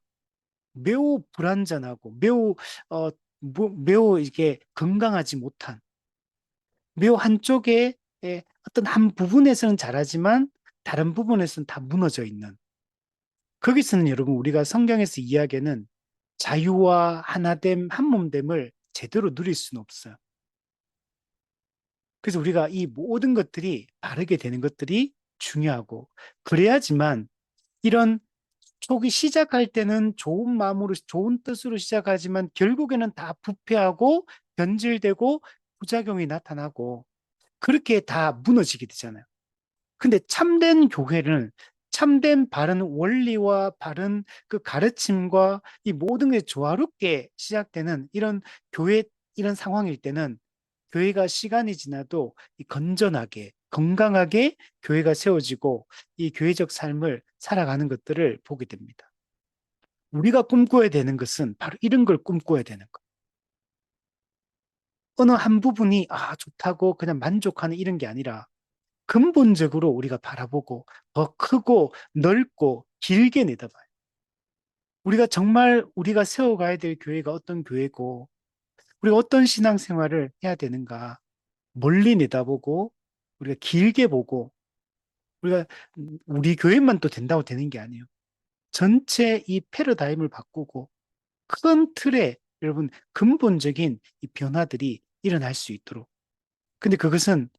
매우 불완전하고 어, 매우 이게 건강하지 못한 매우 한쪽에 어떤 한 부분에서는 잘하지만 다른 부분에서는 다 무너져 있는 거기서는 여러분 우리가 성경에서 이야기하는 자유와 하나됨, 한몸됨을 제대로 누릴 수는 없어요. 그래서 우리가 이 모든 것들이 바르게 되는 것들이 중요하고 그래야지만 이런 초기 시작할 때는 좋은 마음으로 좋은 뜻으로 시작하지만 결국에는 다 부패하고 변질되고 부작용이 나타나고 그렇게 다 무너지게 되잖아요. 근데 참된 교회는 참된 바른 원리와 바른 그 가르침과 이 모든 게 조화롭게 시작되는 이런 교회 이런 상황일 때는 교회가 시간이 지나도 이 건전하게 건강하게 교회가 세워지고 이 교회적 삶을 살아가는 것들을 보게 됩니다. 우리가 꿈꿔야 되는 것은 바로 이런 걸 꿈꿔야 되는 것. 어느 한 부분이 좋다고 그냥 만족하는 이런 게 아니라 근본적으로 우리가 바라보고 더 크고 넓고 길게 내다봐요. 우리가 정말 우리가 세워가야 될 교회가 어떤 교회고 우리가 어떤 신앙생활을 해야 되는가 멀리 내다보고 우리가 길게 보고 우리가 우리 교회만 또 된다고 되는 게 아니에요. 전체 이 패러다임을 바꾸고 큰 틀에 여러분 근본적인 이 변화들이 일어날 수 있도록. 근데 그것은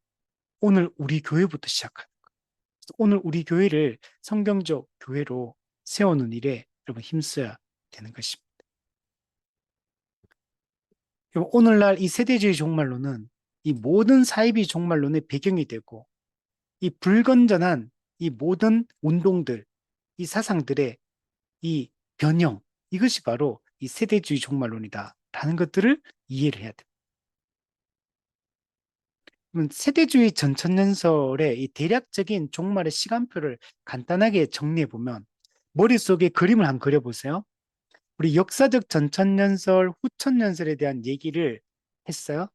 오늘 우리 교회부터 시작하는 거예요. 오늘 우리 교회를 성경적 교회로 세우는 일에 여러분 힘써야 되는 것입니다. 여러분, 오늘날 이 세대주의 종말론은 이 모든 사이비 종말론의 배경이 되고 이 불건전한 이 모든 운동들, 이 사상들의 이 변형, 이것이 바로 이 세대주의 종말론이다. 라는 것들을 이해를 해야 됩니다. 세대주의 전천년설의 이 대략적인 종말의 시간표를 간단하게 정리해 보면 머릿속에 그림을 한번 그려보세요. 우리 역사적 전천년설, 후천년설에 대한 얘기를 했어요.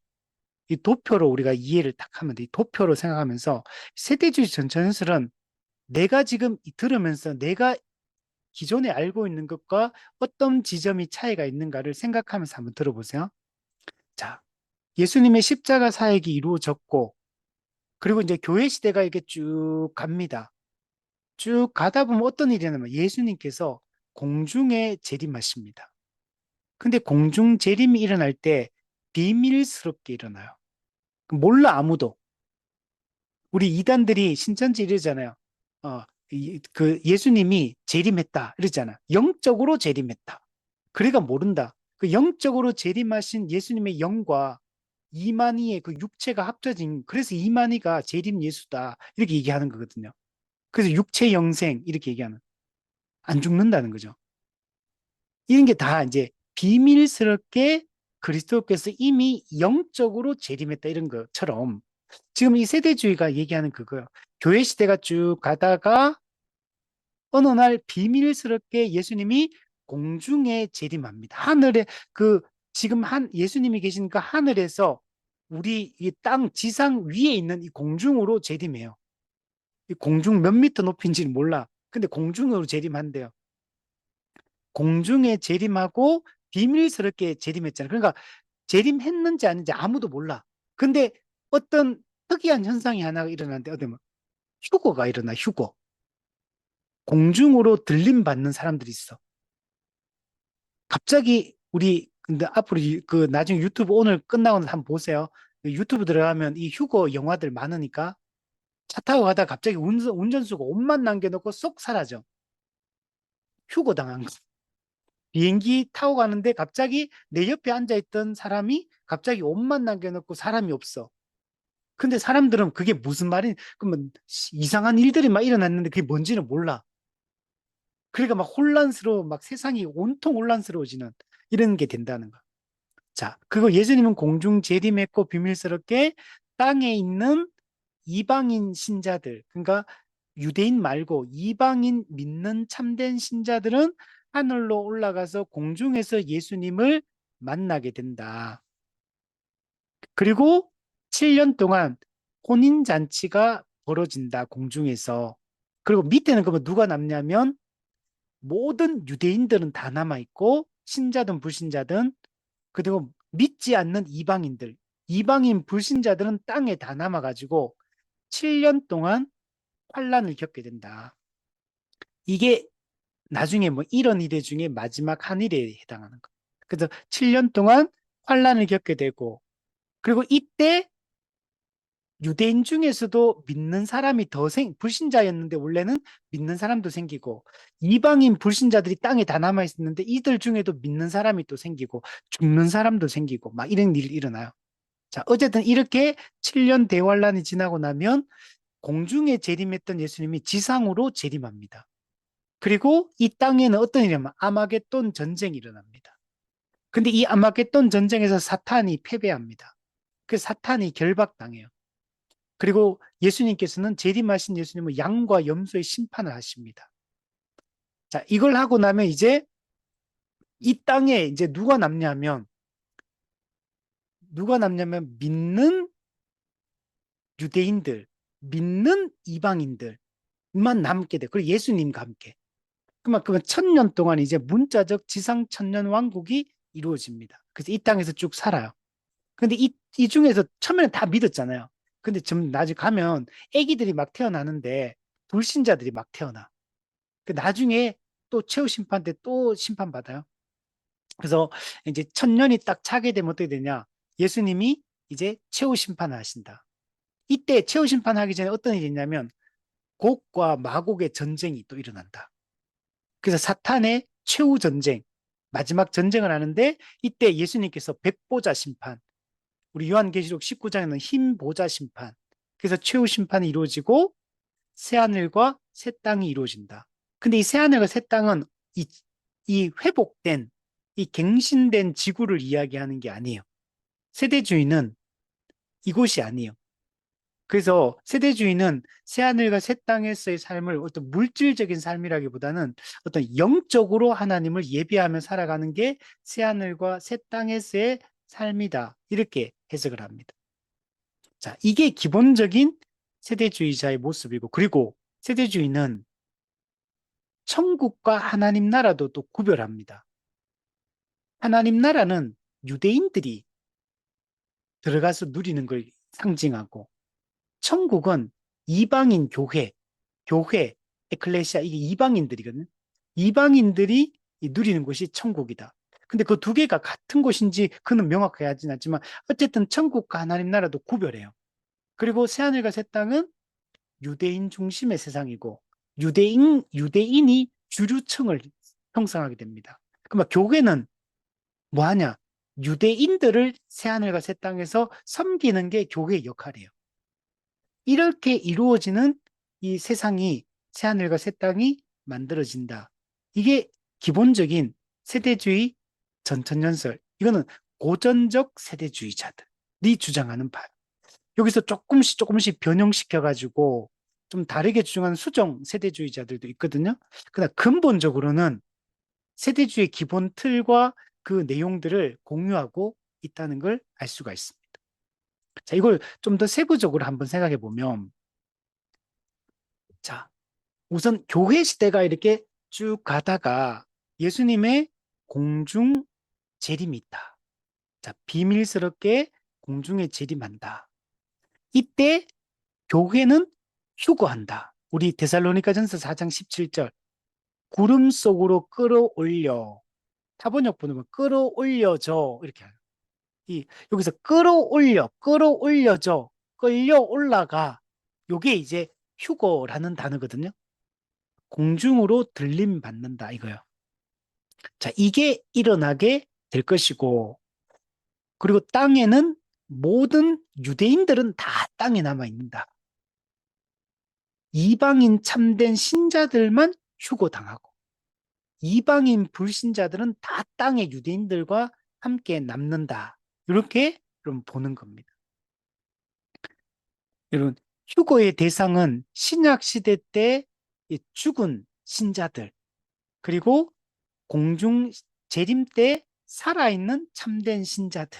이 도표로 우리가 이해를 딱 하면 돼. 이 도표로 생각하면서 세대주의 전천년설은 내가 지금 들으면서 내가 기존에 알고 있는 것과 어떤 지점이 차이가 있는가를 생각하면서 한번 들어보세요. 자, 예수님의 십자가 사역이 이루어졌고 그리고 이제 교회 시대가 이렇게 쭉 갑니다. 쭉 가다 보면 어떤 일이 일어나면 예수님께서 공중에 재림하십니다. 근데 공중 재림이 일어날 때 비밀스럽게 일어나요. 몰라 아무도. 우리 이단들이 신천지 이러잖아요. 그 예수님이 재림했다 이러잖아. 영적으로 재림했다. 그래가 모른다. 그 영적으로 재림하신 예수님의 영과 이만희의 그 육체가 합쳐진 그래서 이만희가 재림 예수다 이렇게 얘기하는 거거든요. 그래서 육체 영생 이렇게 얘기하는 안 죽는다는 거죠. 이런 게 다 이제 비밀스럽게 그리스도께서 이미 영적으로 재림했다 이런 것처럼 지금 이 세대주의가 얘기하는 그거예요. 교회 시대가 쭉 가다가 어느 날 비밀스럽게 예수님이 공중에 재림합니다. 하늘에 그 지금 한 예수님이 계신 그 하늘에서 우리 이 땅 지상 위에 있는 이 공중으로 재림해요. 이 공중 몇 미터 높이인지는 몰라. 근데 공중으로 재림한대요. 공중에 재림하고 비밀스럽게 재림했잖아요. 그러니까 재림했는지 아닌지 아무도 몰라. 근데 어떤 특이한 현상이 하나 일어나는데 어디 뭐 휴거가 일어나 휴거. 공중으로 들림 받는 사람들이 있어. 갑자기 우리 근데 앞으로 그 나중에 유튜브 오늘 끝나고 나서 한번 보세요. 그 유튜브 들어가면 이 휴거 영화들 많으니까 차 타고 가다가 갑자기 운전수가 옷만 남겨놓고 쏙 사라져. 휴거 당한 거. 비행기 타고 가는데 갑자기 내 옆에 앉아있던 사람이 갑자기 옷만 남겨놓고 사람이 없어. 근데 사람들은 그게 무슨 말인, 그러면 이상한 일들이 막 일어났는데 그게 뭔지는 몰라. 그러니까 막 혼란스러워, 막 세상이 온통 혼란스러워지는 이런 게 된다는 거. 자, 그거 예수님은 공중 재림했고 비밀스럽게 땅에 있는 이방인 신자들, 그러니까 유대인 말고 이방인 믿는 참된 신자들은 하늘로 올라가서 공중에서 예수님을 만나게 된다. 그리고 7년 동안 혼인잔치가 벌어진다, 공중에서. 그리고 밑에는 그러면 누가 남냐면 모든 유대인들은 다 남아있고, 신자든 불신자든, 그리고 믿지 않는 이방인들, 이방인 불신자들은 땅에 다 남아가지고 7년 동안 환란을 겪게 된다. 이게 나중에 뭐 이런 일의 중에 마지막 한 일에 해당하는 거. 그래서 7년 동안 환란을 겪게 되고, 그리고 이때 유대인 중에서도 믿는 사람이 불신자였는데 원래는 믿는 사람도 생기고, 이방인 불신자들이 땅에 다 남아 있었는데 이들 중에도 믿는 사람이 또 생기고, 죽는 사람도 생기고 막 이런 일이 일어나요. 자, 어쨌든 이렇게 7년 대환란이 지나고 나면 공중에 재림했던 예수님이 지상으로 재림합니다. 그리고 이 땅에는 어떤 일이 냐면 아마겟돈 전쟁이 일어납니다. 근데 이 아마겟돈 전쟁에서 사탄이 패배합니다. 그 사탄이 결박당해요. 그리고 예수님께서는 재림하신 예수님은 양과 염소의 심판을 하십니다. 자, 이걸 하고 나면 이제 이 땅에 이제 누가 남냐면 믿는 유대인들, 믿는 이방인들만 남게 돼. 그리고 예수님과 함께. 그러면 천년 동안 이제 문자적 지상 천년 왕국이 이루어집니다. 그래서 이 땅에서 쭉 살아요. 근데 이 중에서 처음에는 다 믿었잖아요. 근데 좀 나중에 가면 애기들이 막 태어나는데 불신자들이 막 태어나. 그 나중에 또 최후 심판 때 또 심판받아요. 그래서 이제 천년이 딱 차게 되면 어떻게 되냐? 예수님이 이제 최후 심판을 하신다. 이때 최후 심판하기 전에 어떤 일이 있냐면 곡과 마곡의 전쟁이 또 일어난다. 그래서 사탄의 최후 전쟁, 마지막 전쟁을 하는데 이때 예수님께서 백보자 심판, 우리 요한계시록 19장에는 흰 보자 심판, 그래서 최후 심판이 이루어지고 새하늘과 새 땅이 이루어진다. 근데 이 새하늘과 새 땅은 이, 이 회복된, 이 갱신된 지구를 이야기하는 게 아니에요. 세대주의는 이곳이 아니에요. 그래서 세대주의는 새하늘과 새 땅에서의 삶을 어떤 물질적인 삶이라기보다는 어떤 영적으로 하나님을 예배하며 살아가는 게 새하늘과 새 땅에서의 삶이다. 이렇게 해석을 합니다. 자, 이게 기본적인 세대주의자의 모습이고, 그리고 세대주의는 천국과 하나님 나라도 또 구별합니다. 하나님 나라는 유대인들이 들어가서 누리는 걸 상징하고, 천국은 이방인 교회, 에클레시아, 이게 이방인들이거든요. 이방인들이 누리는 곳이 천국이다. 근데 그 두 개가 같은 곳인지 그는 명확하지 않지만 어쨌든 천국과 하나님 나라도 구별해요. 그리고 새하늘과 새 땅은 유대인 중심의 세상이고 유대인이 주류층을 형성하게 됩니다. 그러면 교회는 뭐 하냐? 유대인들을 새하늘과 새 땅에서 섬기는 게 교회의 역할이에요. 이렇게 이루어지는 이 세상이 새하늘과 새 땅이 만들어진다. 이게 기본적인 세대주의 전천연설. 이거는 고전적 세대주의자들이 주장하는 바. 여기서 조금씩 변형시켜가지고 좀 다르게 주장하는 수정 세대주의자들도 있거든요. 그러나 근본적으로는 세대주의 기본 틀과 그 내용들을 공유하고 있다는 걸 알 수가 있습니다. 자, 이걸 좀 더 세부적으로 한번 생각해 보면, 자, 우선 교회 시대가 이렇게 쭉 가다가 예수님의 공중 재림이 있다. 자, 비밀스럽게 공중에 재림한다. 이때 교회는 휴거한다. 우리 데살로니가전서 4장 17절. 구름 속으로 끌어올려. 타번역 보면 끌어올려져. 이렇게 해요. 여기서 끌어올려져. 끌려 올라가. 요게 이제 휴거라는 단어거든요. 공중으로 들림 받는다 이거요. 자, 이게 일어나게 될 것이고, 그리고 땅에는 모든 유대인들은 다 땅에 남아 있는다. 이방인 참된 신자들만 휴거당하고, 이방인 불신자들은 다 땅의 유대인들과 함께 남는다. 이렇게 좀 보는 겁니다. 여러분, 휴거의 대상은 신약 시대 때 이 죽은 신자들, 그리고 공중 재림 때 살아있는 참된 신자들.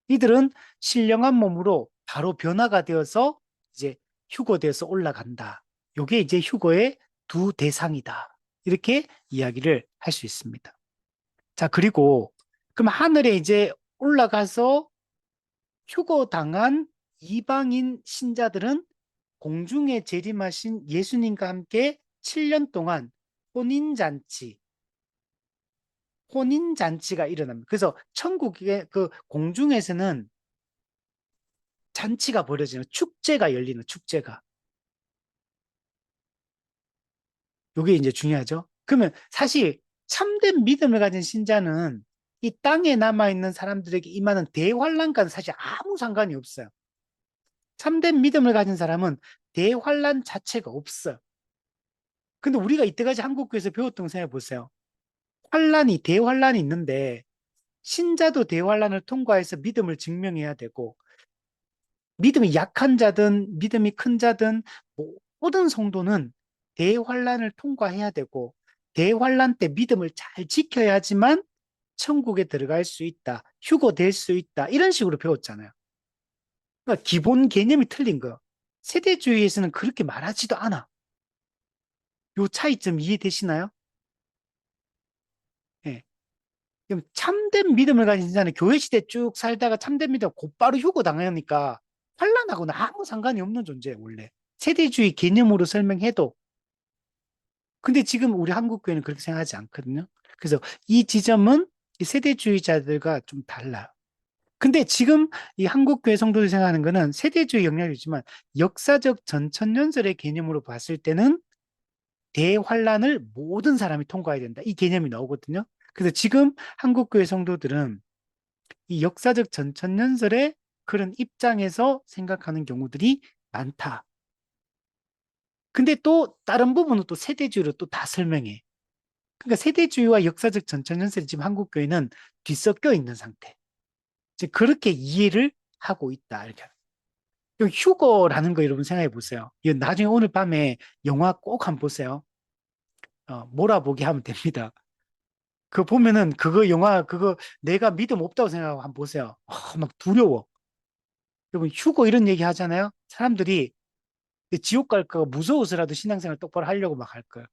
이들은 신령한 몸으로 바로 변화가 되어서 이제 휴거돼서 올라간다. 요게 이제 휴거의 두 대상이다. 이렇게 이야기를 할 수 있습니다. 자, 그리고 그럼 하늘에 이제 올라가서 휴거당한 이방인 신자들은 공중에 재림하신 예수님과 함께 7년 동안 혼인잔치, 혼인잔치가 일어납니다. 그래서 천국의 그 공중에서는 잔치가 벌어지는 축제가 열리는 축제가. 이게 이제 중요하죠. 그러면 사실 참된 믿음을 가진 신자는 이 땅에 남아있는 사람들에게 임하는 대환란과는 사실 아무 상관이 없어요. 참된 믿음을 가진 사람은 대환란 자체가 없어요. 근데 우리가 이때까지 한국교회에서 배웠던 거 생각해 보세요. 환란이, 대환란이 있는데 신자도 대환란을 통과해서 믿음을 증명해야 되고 믿음이 약한 자든 믿음이 큰 자든 모든 성도는 대환란을 통과해야 되고 대환란 때 믿음을 잘 지켜야지만 천국에 들어갈 수 있다. 휴거될 수 있다. 이런 식으로 배웠잖아요. 그러니까 기본 개념이 틀린 거예요. 세대주의에서는 그렇게 말하지도 않아. 요 차이점 이해되시나요? 예. 그럼 참된 믿음을 가진 자는 교회 시대 쭉 살다가 참된 믿음 곧바로 휴거 당하니까 환란하고는 아무 상관이 없는 존재예요, 원래. 세대주의 개념으로 설명해도. 근데 지금 우리 한국 교회는 그렇게 생각하지 않거든요. 그래서 이 지점은 이 세대주의자들과 좀 달라요. 근데 지금 이 한국 교회 성도들이 생각하는 거는 세대주의 영향이 있지만 역사적 전천년설의 개념으로 봤을 때는 대환란을 모든 사람이 통과해야 된다. 이 개념이 나오거든요. 그래서 지금 한국교회 성도들은 이 역사적 전천년설의 그런 입장에서 생각하는 경우들이 많다. 근데 또 다른 부분은 또 세대주의로 또 다 설명해. 그러니까 세대주의와 역사적 전천년설이 지금 한국교회는 뒤섞여 있는 상태. 이제 그렇게 이해를 하고 있다. 이렇게. 휴거라는 거 여러분 생각해 보세요. 이거 나중에 오늘 밤에 영화 꼭 한번 보세요. 몰아보게 하면 됩니다. 그거 보면은 그거 영화 그거 내가 믿음 없다고 생각하고 한번 보세요. 막 두려워. 여러분 휴거 이런 얘기 하잖아요. 사람들이 지옥 갈까 무서워서라도 신앙생활 똑바로 하려고 막 할 거예요.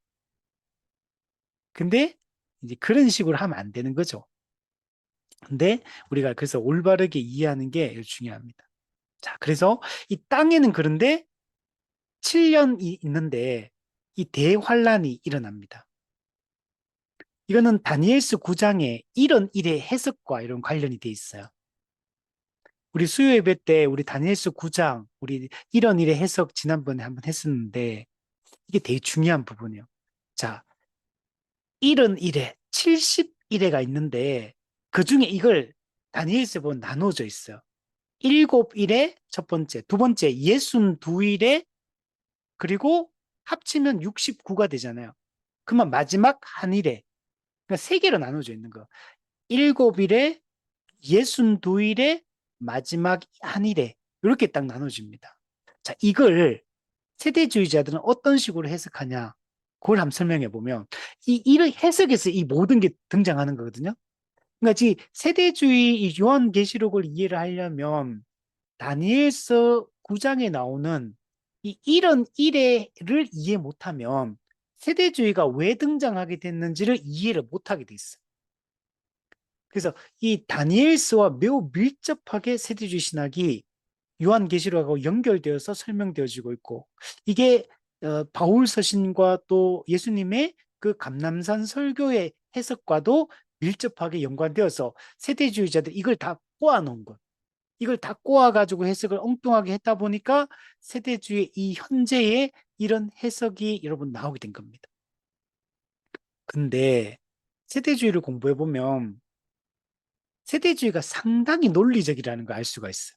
근데 이제 그런 식으로 하면 안 되는 거죠. 근데 우리가 그래서 올바르게 이해하는 게 중요합니다. 자, 그래서 이 땅에는 그런데 7년이 있는데 이 대환란이 일어납니다. 이거는 다니엘서 9장에 이런 일의 해석과 이런 관련이 돼 있어요. 우리 수요 예배 때 우리 다니엘서 9장 우리 이런 일의 해석 지난번에 한번 했었는데 이게 되게 중요한 부분이에요. 자, 이런 일에 70일에가 있는데 그중에 이걸 다니엘서 보면 나눠져 있어요. 7일에 첫 번째, 두 번째 62일에 그리고 합치면 69가 되잖아요. 그러면 마지막 한 일에 그러니까 세 개로 나눠져 있는 거. 7일에 62일에 마지막 한 일에 이렇게 딱 나눠집니다. 자, 이걸 세대주의자들은 어떤 식으로 해석하냐? 그걸 한번 설명해 보면 이런 해석에서 이 모든 게 등장하는 거거든요. 그러니까 이 세대주의 이 요한계시록을 이해를 하려면 다니엘서 9장에 나오는 이 이런 일회를 이해 못하면 세대주의가 왜 등장하게 됐는지를 이해를 못하게 돼 있어요. 그래서 이 다니엘서와 매우 밀접하게 세대주의 신학이 요한계시록하고 연결되어서 설명되어지고 있고 이게 바울 서신과 또 예수님의 그 감람산 설교의 해석과도 밀접하게 연관되어서 세대주의자들이 이걸 다 꼬아놓은 것. 이걸 다 꼬아가지고 해석을 엉뚱하게 했다 보니까 세대주의 이 현재의 이런 해석이 여러분 나오게 된 겁니다. 근데 세대주의를 공부해보면 세대주의가 상당히 논리적이라는 걸 알 수가 있어요.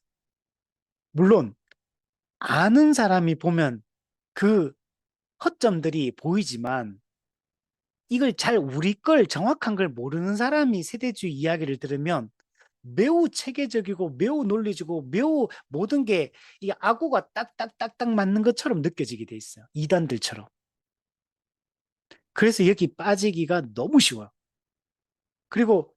물론 아는 사람이 보면 그 허점들이 보이지만 이걸 잘 우리 걸 정확한 걸 모르는 사람이 세대주의 이야기를 들으면 매우 체계적이고 매우 논리적이고 매우 모든 게 이 아구가 딱딱딱딱 맞는 것처럼 느껴지게 돼 있어요. 이단들처럼. 그래서 여기 빠지기가 너무 쉬워요. 그리고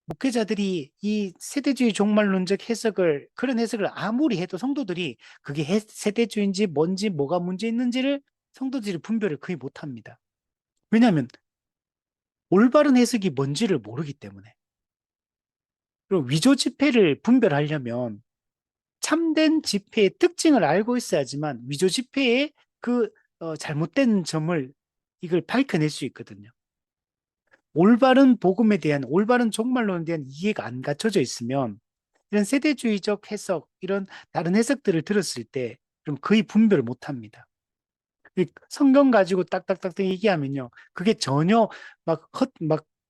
목회자들이 이 세대주의 종말론적 해석을, 그런 해석을 아무리 해도 성도들이 그게 세대주의인지 뭔지 뭐가 문제 있는지를 성도들이 분별을 거의 못합니다. 왜냐하면 올바른 해석이 뭔지를 모르기 때문에. 그리고 위조 지폐를 분별하려면 참된 지폐의 특징을 알고 있어야지만 위조 지폐의 그 잘못된 점을 이걸 밝혀낼 수 있거든요. 올바른 복음에 대한, 올바른 종말론에 대한 이해가 안 갖춰져 있으면 이런 세대주의적 해석, 이런 다른 해석들을 들었을 때 좀 거의 분별을 못 합니다. 성경 가지고 딱딱딱딱 얘기하면요. 그게 전혀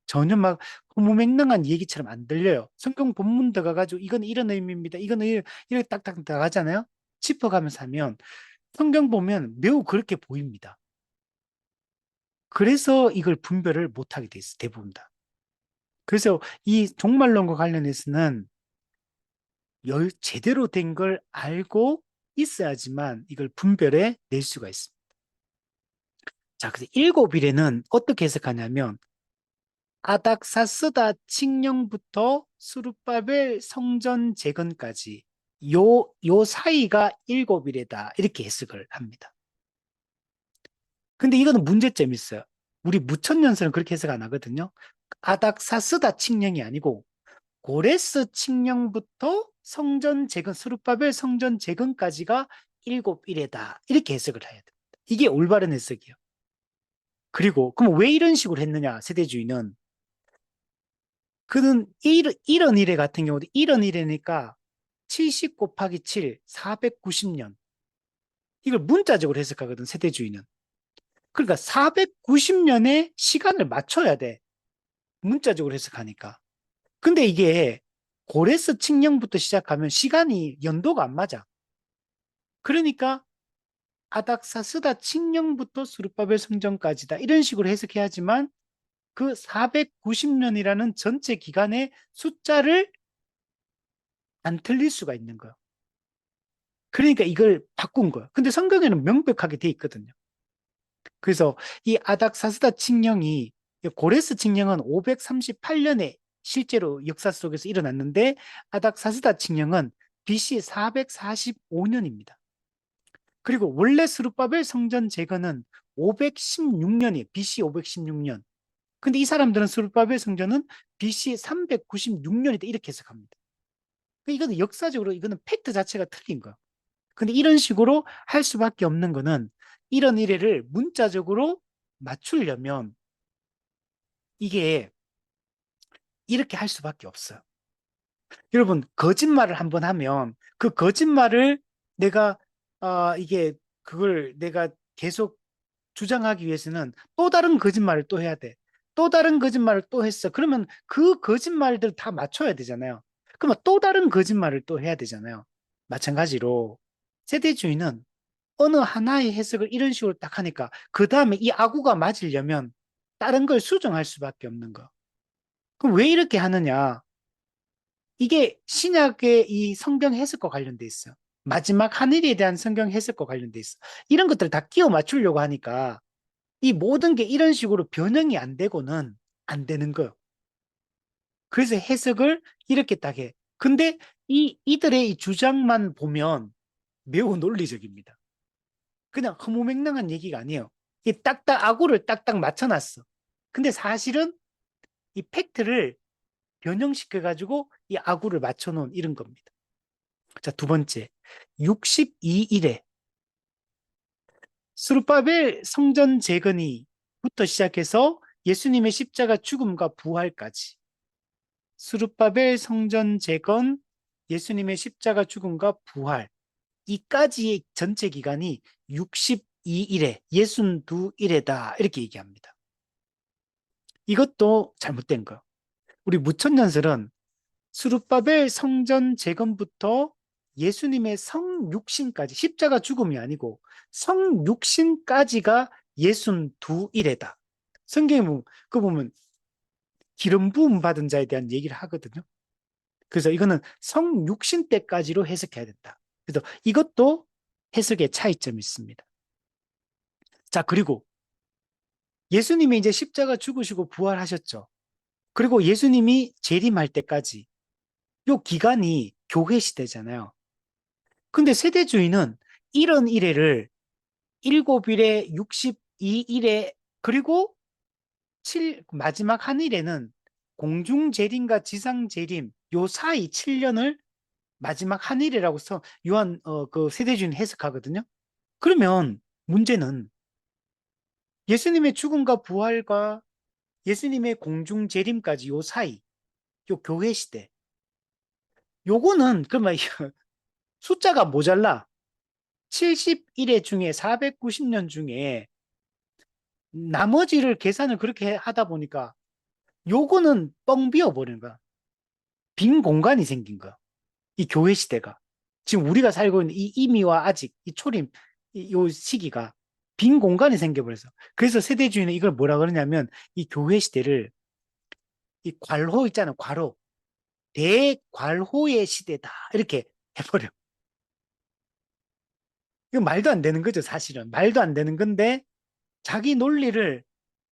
전혀 막 허무맹랑한 얘기처럼 안 들려요. 성경 본문 들어가가지고 이건 이런 의미입니다. 이건 이렇게 딱딱 나가잖아요. 짚어가면서 하면 성경 보면 매우 그렇게 보입니다. 그래서 이걸 분별을 못하게 돼 있어요. 대부분 다. 그래서 이 종말론과 관련해서는 제대로 된 걸 알고 있어야지만 이걸 분별해 낼 수가 있습니다. 자, 그래서 일곱 일에는 어떻게 해석하냐면 아닥사스다 칙령부터 수룹바벨 성전 재건까지 요 사이가 일곱 일이다. 이렇게 해석을 합니다. 근데 이거는 문제점이 있어요. 우리 무천년설은 그렇게 해석 안 하거든요. 아닥사스다 칙령이 아니고 고레스 칙령부터 성전 재건, 스룹바벨 성전 재건까지가 일곱 일이다. 이렇게 해석을 해야 됩니다. 이게 올바른 해석이에요. 그리고 그럼 왜 이런 식으로 했느냐? 세대주의는 그는 이런 일에 같은 경우도 이런 일이니까 70 곱하기 7, 490년. 이걸 문자적으로 해석하거든, 세대주의는. 그러니까 490년에 시간을 맞춰야 돼. 문자적으로 해석하니까. 근데 이게 고레스 칙령부터 시작하면 시간이 연도가 안 맞아. 그러니까 아닥사스다 칙령부터 수르바벨 성전까지다. 이런 식으로 해석해야지만 그 490년이라는 전체 기간의 숫자를 안 틀릴 수가 있는 거예요. 그러니까 이걸 바꾼 거예요. 근데 성경에는 명백하게 돼 있거든요. 그래서 이 아닥사스다 칙령이 고레스 칙령은 538년에 실제로 역사 속에서 일어났는데 아닥사스다 칙령은 BC 445년입니다. 그리고 원래 스룹바벨 성전 재건은 516년이에요. BC 516년. 근데 이 사람들은 스룹바벨 성전은 BC 396년이다. 이렇게 해석합니다. 이거는 역사적으로 이거는 팩트 자체가 틀린 거예요. 근데 이런 식으로 할 수밖에 없는 거는 이런 일을 문자적으로 맞추려면 이게 이렇게 할 수밖에 없어요. 여러분, 거짓말을 한번 하면 그 거짓말을 내가 이게 그걸 내가 계속 주장하기 위해서는 또 다른 거짓말을 또 해야 돼. 또 다른 거짓말을 또 했어. 그러면 그 거짓말들 다 맞춰야 되잖아요. 그러면 또 다른 거짓말을 또 해야 되잖아요. 마찬가지로 세대주의는 어느 하나의 해석을 이런 식으로 딱 하니까 그 다음에 이 아구가 맞으려면 다른 걸 수정할 수밖에 없는 거. 그럼 왜 이렇게 하느냐? 이게 신약의 이 성경 해석과 관련돼 있어요. 마지막 하늘에 대한 성경 해석과 관련돼 있어. 이런 것들을 다 끼워 맞추려고 하니까 이 모든 게 이런 식으로 변형이 안 되고는 안 되는 거예요. 그래서 해석을 이렇게 딱 해. 근데 이들의 이 주장만 보면 매우 논리적입니다. 그냥 허무맹랑한 얘기가 아니에요. 이 딱딱 아구를 딱딱 맞춰놨어. 근데 사실은 이 팩트를 변형시켜가지고 이 아구를 맞춰놓은 이런 겁니다. 자, 두 번째. 62일에 스룹바벨 성전 재건이부터 시작해서 예수님의 십자가 죽음과 부활까지. 스룹바벨 성전 재건, 예수님의 십자가 죽음과 부활. 이까지의 전체 기간이 62일에, 62일에다. 이렇게 얘기합니다. 이것도 잘못된 거. 우리 무천년설은 스룹바벨 성전 재건부터 예수님의 성육신까지, 십자가 죽음이 아니고 성육신까지가 62일에다. 성경에 보면, 그 보면 기름 부음 받은 자에 대한 얘기를 하거든요. 그래서 이거는 성육신 때까지로 해석해야 된다. 그래서 이것도 해석의 차이점이 있습니다. 자, 그리고 예수님이 이제 십자가 죽으시고 부활하셨죠. 그리고 예수님이 재림할 때까지 요 기간이 교회 시대잖아요. 근데 세대주의는 이런 일회를 7일에 62일에 그리고 마지막 한 일에는 공중재림과 지상재림 요 사이 7년을 마지막 한 일이라고 서 요한 그 세대주의는 해석하거든요. 그러면 문제는 예수님의 죽음과 부활과 예수님의 공중재림까지 요 사이 요 교회 시대 요거는 그러면 숫자가 모자라 71회 중에 490년 중에 나머지를 계산을 그렇게 하다 보니까 요거는 뻥 비어버리는 거야. 빈 공간이 생긴 거야. 이 교회 시대가. 지금 우리가 살고 있는 이 이미와 아직, 이 초림, 요 시기가 빈 공간이 생겨버려서. 그래서 세대주의는 이걸 뭐라 그러냐면 이 교회 시대를 이 괄호 있잖아, 괄호. 대괄호의 시대다. 이렇게 해버려. 이거 말도 안 되는 거죠, 사실은. 말도 안 되는 건데 자기 논리를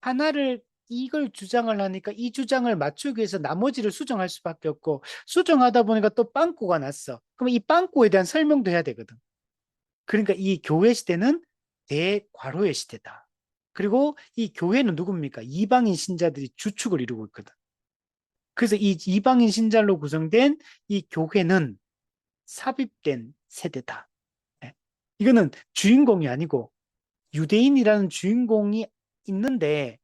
하나를 이걸 주장을 하니까 이 주장을 맞추기 위해서 나머지를 수정할 수밖에 없고 수정하다 보니까 또 빵꾸가 났어. 그럼 이 빵꾸에 대한 설명도 해야 되거든. 그러니까 이 교회 시대는 대괄호의 시대다. 그리고 이 교회는 누굽니까? 이방인 신자들이 주축을 이루고 있거든. 그래서 이 이방인 신자로 구성된 이 교회는 삽입된 세대다. 네. 이거는 주인공이 아니고 유대인이라는 주인공이 있는데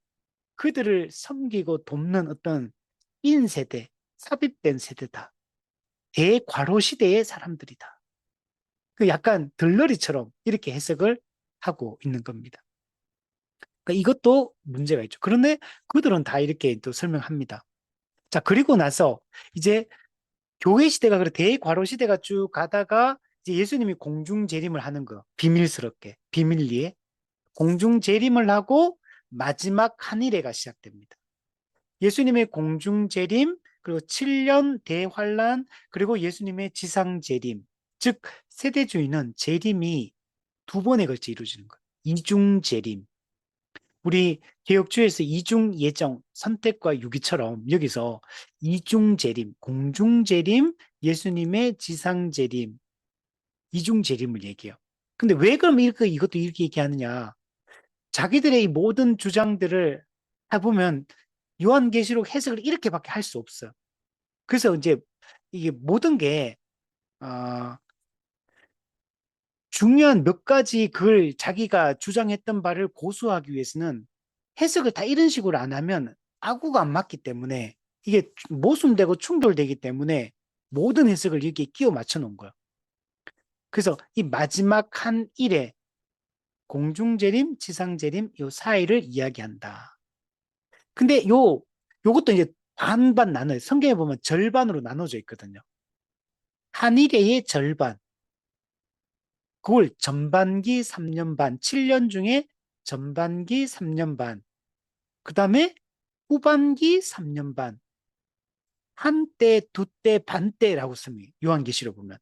그들을 섬기고 돕는 어떤 인세대, 삽입된 세대다. 대괄호 시대의 사람들이다. 그 약간 들러리처럼 이렇게 해석을 하고 있는 겁니다. 그러니까 이것도 문제가 있죠. 그런데 그들은 다 이렇게 또 설명합니다. 자, 그리고 나서 이제 교회 시대가 그래 대괄호 시대가 쭉 가다가 이제 예수님이 공중 재림을 하는 거 비밀스럽게 비밀리에 공중 재림을 하고 마지막 한일회가 시작됩니다. 예수님의 공중 재림 그리고 7년 대환란 그리고 예수님의 지상 재림 즉 세대주의는 재림이 두 번에 걸쳐 이루어지는 거예요. 이중 재림 우리 개혁주의에서 이중 예정 선택과 유기처럼 여기서 이중 재림 공중 재림 예수님의 지상 재림 이중 재림을 얘기해요. 근데 왜 그럼 이렇게 이것도 이렇게 얘기하느냐 자기들의 이 모든 주장들을 해보면 요한계시록 해석을 이렇게밖에 할 수 없어요. 그래서 이제 이게 모든 게 중요한 몇 가지 글 자기가 주장했던 바를 고수하기 위해서는 해석을 다 이런 식으로 안 하면 아구가 안 맞기 때문에 이게 모순되고 충돌되기 때문에 모든 해석을 이렇게 끼워 맞춰 놓은 거예요. 그래서 이 마지막 한 일에 공중재림, 지상재림 요 사이를 이야기한다. 근데 요것도 이제 반반 나눠요. 성경에 보면 절반으로 나눠져 있거든요. 한일의 절반. 그걸 전반기 3년 반, 7년 중에 전반기 3년 반, 그 다음에 후반기 3년 반, 한때, 두때, 반때라고 씁니다. 요한계시록 보면.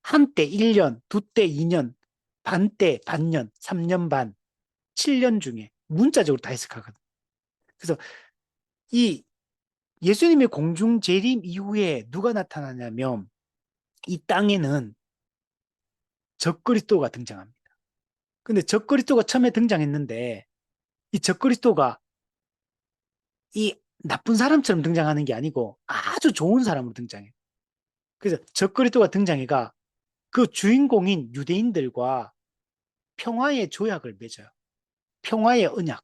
한때 1년, 두때 2년, 반때, 반년, 3년 반, 7년 중에 문자적으로 다 해석하거든. 그래서 이 예수님의 공중 재림 이후에 누가 나타나냐면 이 땅에는 적그리스도가 등장합니다. 근데 적그리스도가 처음에 등장했는데 이 적그리스도가 이 나쁜 사람처럼 등장하는 게 아니고 아주 좋은 사람으로 등장해요. 그래서 적그리스도가 등장해가 그 주인공인 유대인들과 평화의 조약을 맺어요. 평화의 언약.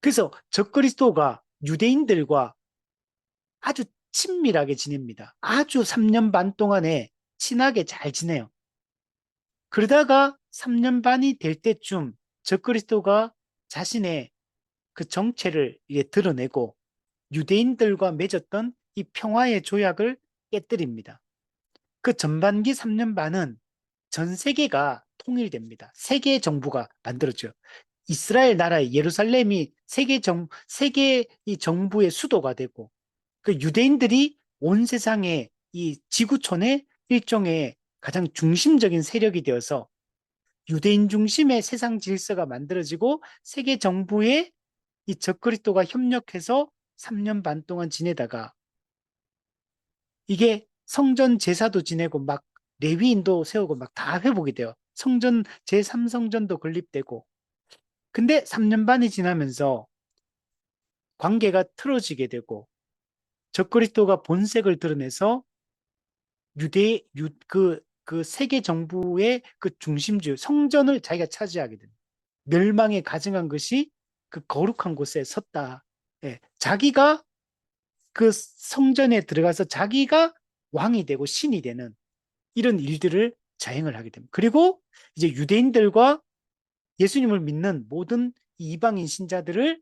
그래서 적그리스도가 유대인들과 아주 친밀하게 지냅니다. 아주 3년 반 동안에 친하게 잘 지내요. 그러다가 3년 반이 될 때쯤 적그리스도가 자신의 그 정체를 이제 드러내고 유대인들과 맺었던 이 평화의 조약을 깨뜨립니다. 그 전반기 3년 반은 전 세계가 통일됩니다. 세계 정부가 만들어져요. 이스라엘 나라의 예루살렘이 세계 이 정부의 수도가 되고 그 유대인들이 온 세상의 이 지구촌의 일종의 가장 중심적인 세력이 되어서 유대인 중심의 세상 질서가 만들어지고 세계 정부에 이 적그리스도가 협력해서 3년 반 동안 지내다가 이게 성전 제사도 지내고 막 레위인도 세우고 막 다 회복이 돼요. 성전 제3성전도 건립되고 근데 3년 반이 지나면서 관계가 틀어지게 되고 적그리스도가 본색을 드러내서 그 세계 정부의 그 중심주 성전을 자기가 차지하게 됩니다. 멸망에 가증한 것이 그 거룩한 곳에 섰다. 예, 자기가 그 성전에 들어가서 자기가 왕이 되고 신이 되는 이런 일들을 자행을 하게 됩니다. 그리고 이제 유대인들과 예수님을 믿는 모든 이방인 신자들을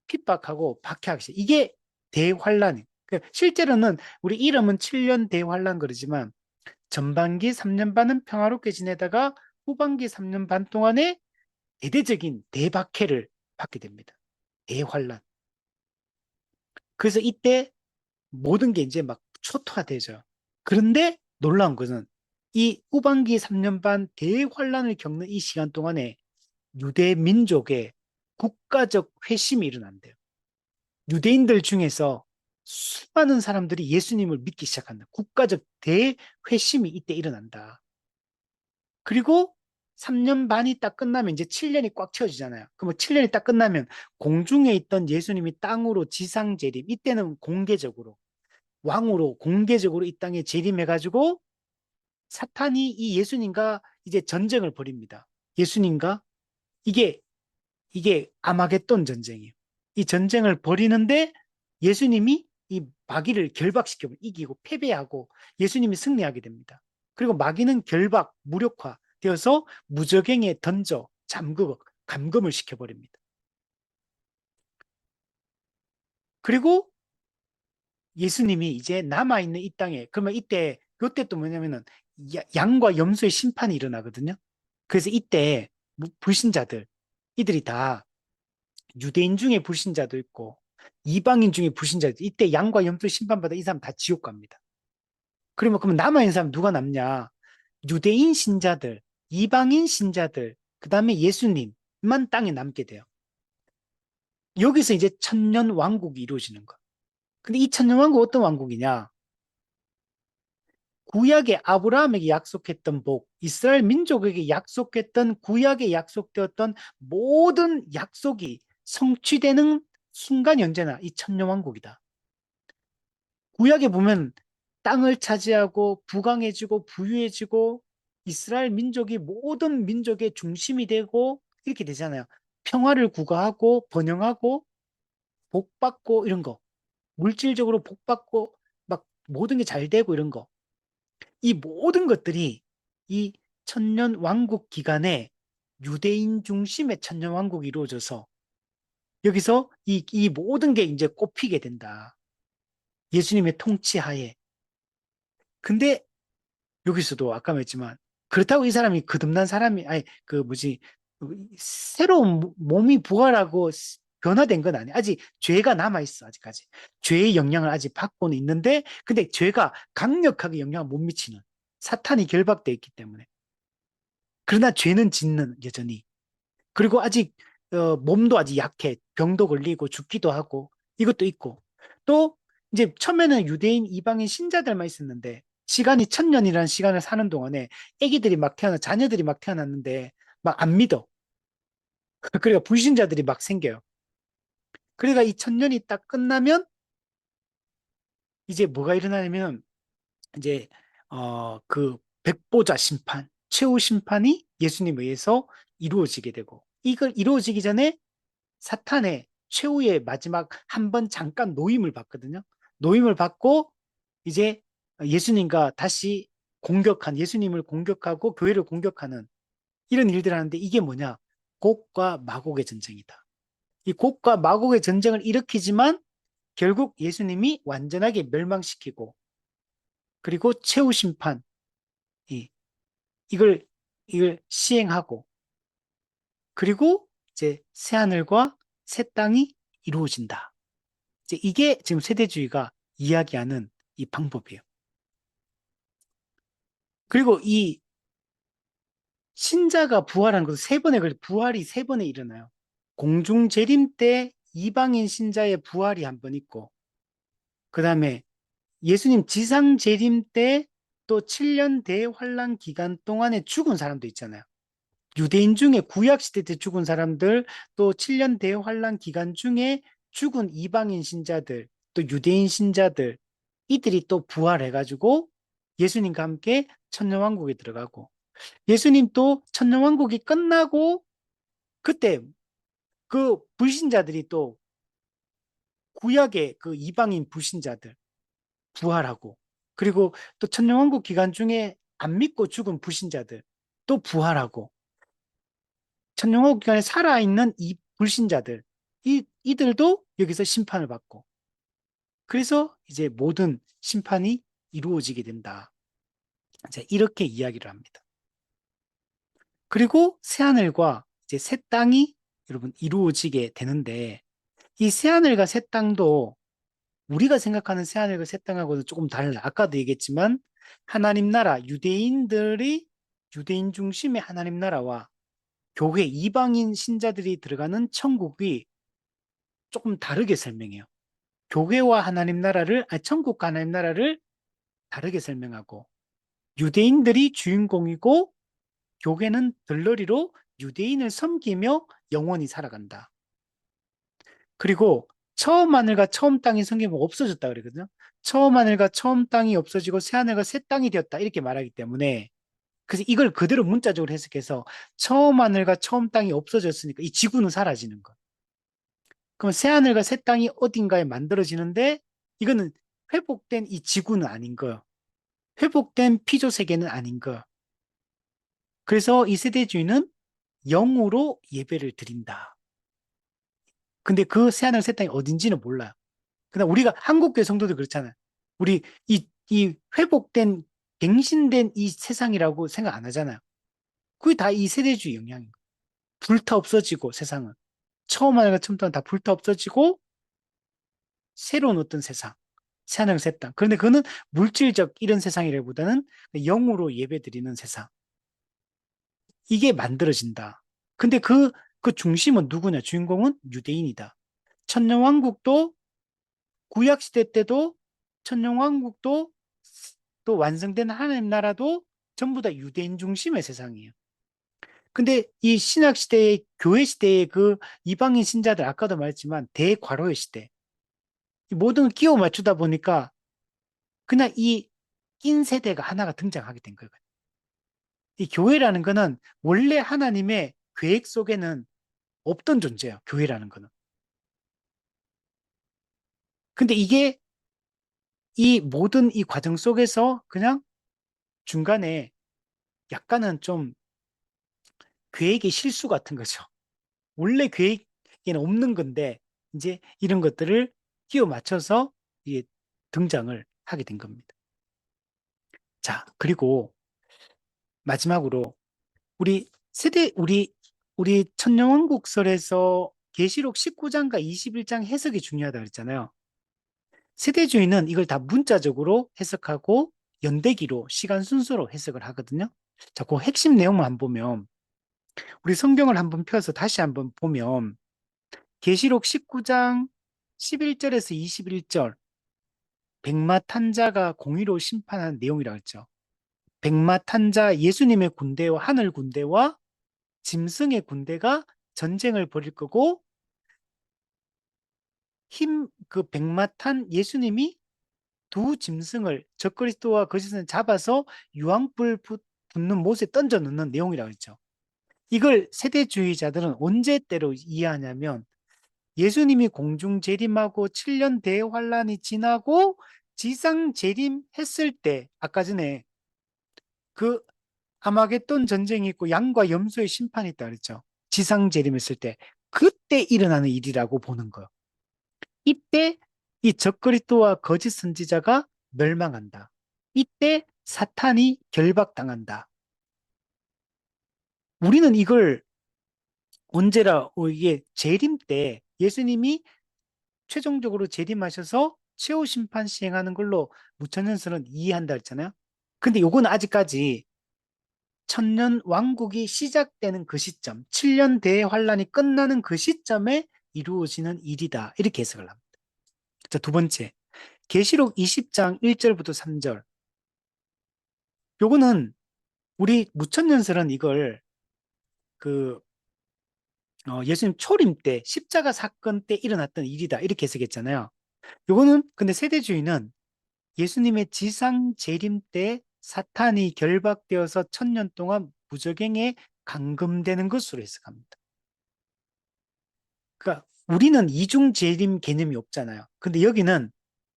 핍박하고 박해하기 시작. 이게 대환란이에요. 실제로는 우리 이름은 7년 대환란 그러지만 전반기 3년 반은 평화롭게 지내다가 후반기 3년 반 동안에 대대적인 대박해를 받게 됩니다. 대환란. 그래서 이때 모든 게 이제 막 초토화되죠. 그런데 놀라운 것은 이 후반기 3년 반 대환란을 겪는 이 시간 동안에 유대 민족의 국가적 회심이 일어난대요. 유대인들 중에서 수많은 사람들이 예수님을 믿기 시작한다. 국가적 대회심이 이때 일어난다. 그리고 3년 반이 딱 끝나면 이제 7년이 꽉 채워지잖아요. 그럼 7년이 딱 끝나면 공중에 있던 예수님이 땅으로 지상 재림, 이때는 공개적으로 왕으로 공개적으로 이 땅에 재림해가지고 사탄이 이 예수님과 이제 전쟁을 벌입니다. 예수님과 이게 아마겟돈 전쟁이에요. 이 전쟁을 벌이는데 예수님이 이 마귀를 결박시켜 이기고 패배하고 예수님이 승리하게 됩니다. 그리고 마귀는 결박, 무력화 되어서 무적행에 던져 잠그고 감금을 시켜버립니다. 그리고 예수님이 이제 남아있는 이 땅에 그러면 이때 또 뭐냐면은 양과 염소의 심판이 일어나거든요. 그래서 이때 불신자들 이들이 다 유대인 중에 불신자도 있고 이방인 중에 불신자도 있고 이때 양과 염소 심판받아 이 사람 다 지옥 갑니다. 그러면 남아있는 사람 누가 남냐? 유대인 신자들, 이방인 신자들, 그 다음에 예수님만 땅에 남게 돼요. 여기서 이제 천년 왕국이 이루어지는 거. 근데 이 천년 왕국 어떤 왕국이냐? 구약의 아브라함에게 약속했던 복, 이스라엘 민족에게 약속했던 구약에 약속되었던 모든 약속이 성취되는 순간이 언제나 이 천년왕국이다. 구약에 보면 땅을 차지하고 부강해지고 부유해지고 이스라엘 민족이 모든 민족의 중심이 되고 이렇게 되잖아요. 평화를 구가하고 번영하고 복받고 이런 거. 물질적으로 복받고 막 모든 게 잘 되고 이런 거. 이 모든 것들이 이 천년 왕국 기간에 유대인 중심의 천년 왕국이 이루어져서 여기서 이 모든 게 이제 꼽히게 된다. 예수님의 통치하에. 근데 여기서도 아까 말했지만 그렇다고 이 사람이 거듭난 사람이 아니 그 뭐지 새로운 몸이 부활하고 변화된 건 아니야. 아직 죄가 남아 있어 아직까지. 죄의 영향을 아직 받고는 있는데 근데 죄가 강력하게 영향을 못 미치는 사탄이 결박돼 있기 때문에. 그러나 죄는 짓는 여전히. 그리고 아직 몸도 아직 약해. 병도 걸리고 죽기도 하고 이것도 있고. 또 이제 처음에는 유대인 이방인 신자들만 있었는데 시간이 1000년이라는 시간을 사는 동안에 아기들이 막 자녀들이 막 태어났는데 막 안 믿어. 그러니까 불신자들이 막 생겨요. 그러니까 이 1000년이 딱 끝나면 이제 뭐가 일어나냐면 이제 그 백보자 심판, 최후 심판이 예수님에 의해서 이루어지게 되고 이걸 이루어지기 전에 사탄의 최후의 마지막 한 번 잠깐 노임을 받거든요. 노임을 받고 이제 예수님과 다시 예수님을 공격하고 교회를 공격하는 이런 일들을 하는데 이게 뭐냐? 곡과 마곡의 전쟁이다. 이 곡과 마곡의 전쟁을 일으키지만 결국 예수님이 완전하게 멸망시키고 그리고 최후 심판 이걸 이걸 시행하고 그리고 이제 새 하늘과 새 땅이 이루어진다. 이제 이게 지금 세대주의가 이야기하는 이 방법이에요. 그리고 이 신자가 부활하는 것도 부활이 세 번에 일어나요. 공중 재림 때 이방인 신자의 부활이 한 번 있고, 그 다음에 예수님 지상 재림 때 또 7년 대환란 기간 동안에 죽은 사람도 있잖아요. 유대인 중에 구약 시대 때 죽은 사람들, 또 7년 대환란 기간 중에 죽은 이방인 신자들, 또 유대인 신자들, 이들이 또 부활해가지고 예수님과 함께 천년왕국에 들어가고, 예수님 또 천년왕국이 끝나고 그때 그 불신자들이 또 구약의 그 이방인 불신자들 부활하고, 그리고 또 천년왕국 기간 중에 안 믿고 죽은 불신자들 또 부활하고, 천년왕국 기간에 살아있는 이 불신자들, 이들도 여기서 심판을 받고, 그래서 이제 모든 심판이 이루어지게 된다. 이제 이렇게 이야기를 합니다. 그리고 새하늘과 이제 새 땅이 여러분 이루어지게 되는데, 이 새하늘과 새 땅도 우리가 생각하는 새하늘과 새 땅하고는 조금 달라. 아까도 얘기했지만 하나님 나라, 유대인 중심의 하나님 나라와 교회 이방인 신자들이 들어가는 천국이 조금 다르게 설명해요. 교회와 하나님 나라를, 천국과 하나님 나라를 다르게 설명하고, 유대인들이 주인공이고 교회는 들러리로 유대인을 섬기며 영원히 살아간다. 그리고 처음 하늘과 처음 땅이 성경에 없어졌다 그러거든요. 처음 하늘과 처음 땅이 없어지고 새 하늘과 새 땅이 되었다 이렇게 말하기 때문에, 그래서 이걸 그대로 문자적으로 해석해서 처음 하늘과 처음 땅이 없어졌으니까 이 지구는 사라지는 거. 그럼 새 하늘과 새 땅이 어딘가에 만들어지는데, 이거는 회복된 이 지구는 아닌 거예요. 회복된 피조 세계는 아닌 거예요. 그래서 이 세대주의는 영으로 예배를 드린다. 근데 그 새 하늘 새 땅이 어딘지는 몰라요. 그다음 우리가 한국교회 성도들 그렇잖아요. 우리 이 회복된 갱신된 이 세상이라고 생각 안 하잖아요. 그게 다 이 세대주의 영향인 거예요. 불타 없어지고 세상은 처음 하나가 처음 다 불타 없어지고 새로운 어떤 세상, 새하늘 새 땅. 그런데 그거는 물질적 이런 세상이라기보다는 영으로 예배드리는 세상. 이게 만들어진다. 근데 그 중심은 누구냐? 주인공은 유대인이다. 천년왕국도 구약시대 때도, 천년왕국도, 또 완성된 하나님 나라도 전부 다 유대인 중심의 세상이에요. 근데 이 신약시대의 교회시대의 그 이방인 신자들, 아까도 말했지만 대과로의 시대, 이 모든 걸 끼워 맞추다 보니까 그냥 이 낀 세대가 하나가 등장하게 된 거예요. 이 교회라는 거는 원래 하나님의 계획 속에는 없던 존재예요. 교회라는 거는. 근데 이게 이 모든 이 과정 속에서 그냥 중간에 약간은 좀 계획의 실수 같은 거죠. 원래 계획에는 없는 건데 이제 이런 것들을 끼워 맞춰서 이게 등장을 하게 된 겁니다. 자, 그리고 마지막으로 우리 천년왕국설에서 계시록 19장과 21장 해석이 중요하다고 그랬잖아요. 세대주의는 이걸 다 문자적으로 해석하고 연대기로 시간 순서로 해석을 하거든요. 자, 그 핵심 내용만 한번 보면, 우리 성경을 한번 펴서 다시 한번 보면 계시록 19장 11절에서 21절, 백마탄자가 공의로 심판하는 내용이라고 했죠. 백마탄자, 예수님의 군대와 하늘 군대와 짐승의 군대가 전쟁을 벌일 거고, 그 백마탄 예수님이 두 짐승을, 적그리스도와 거짓을 잡아서 유황불 붙는 못에 던져 넣는 내용이라고 했죠. 이걸 세대주의자들은 언제 때로 이해하냐면, 예수님이 공중 재림하고 7년 대환란이 지나고 지상 재림했을 때, 아까 전에 그 아마겟돈 전쟁이 있고 양과 염소의 심판이 있다 그랬죠. 지상 재림했을 때 그때 일어나는 일이라고 보는 거예요. 이때 이 적그리스도와 거짓 선지자가 멸망한다. 이때 사탄이 결박당한다. 우리는 이걸 언제라, 이게 재림 때 예수님이 최종적으로 재림하셔서 최후 심판 시행하는 걸로 무천년설은 이해한다 했잖아요. 근데 요거는 아직까지 천년 왕국이 시작되는 그 시점, 7년 대환란이 끝나는 그 시점에 이루어지는 일이다. 이렇게 해석을 합니다. 자, 두 번째. 계시록 20장 1절부터 3절. 요거는 우리 무천년설은 이걸 그 예수님 초림 때 십자가 사건 때 일어났던 일이다. 이렇게 해석했잖아요. 요거는 근데 세대주의는 예수님의 지상 재림 때 사탄이 결박되어서 1000년 동안 무저갱에 감금되는 것으로 해석합니다. 그러니까 우리는 이중 재림 개념이 없잖아요. 근데 여기는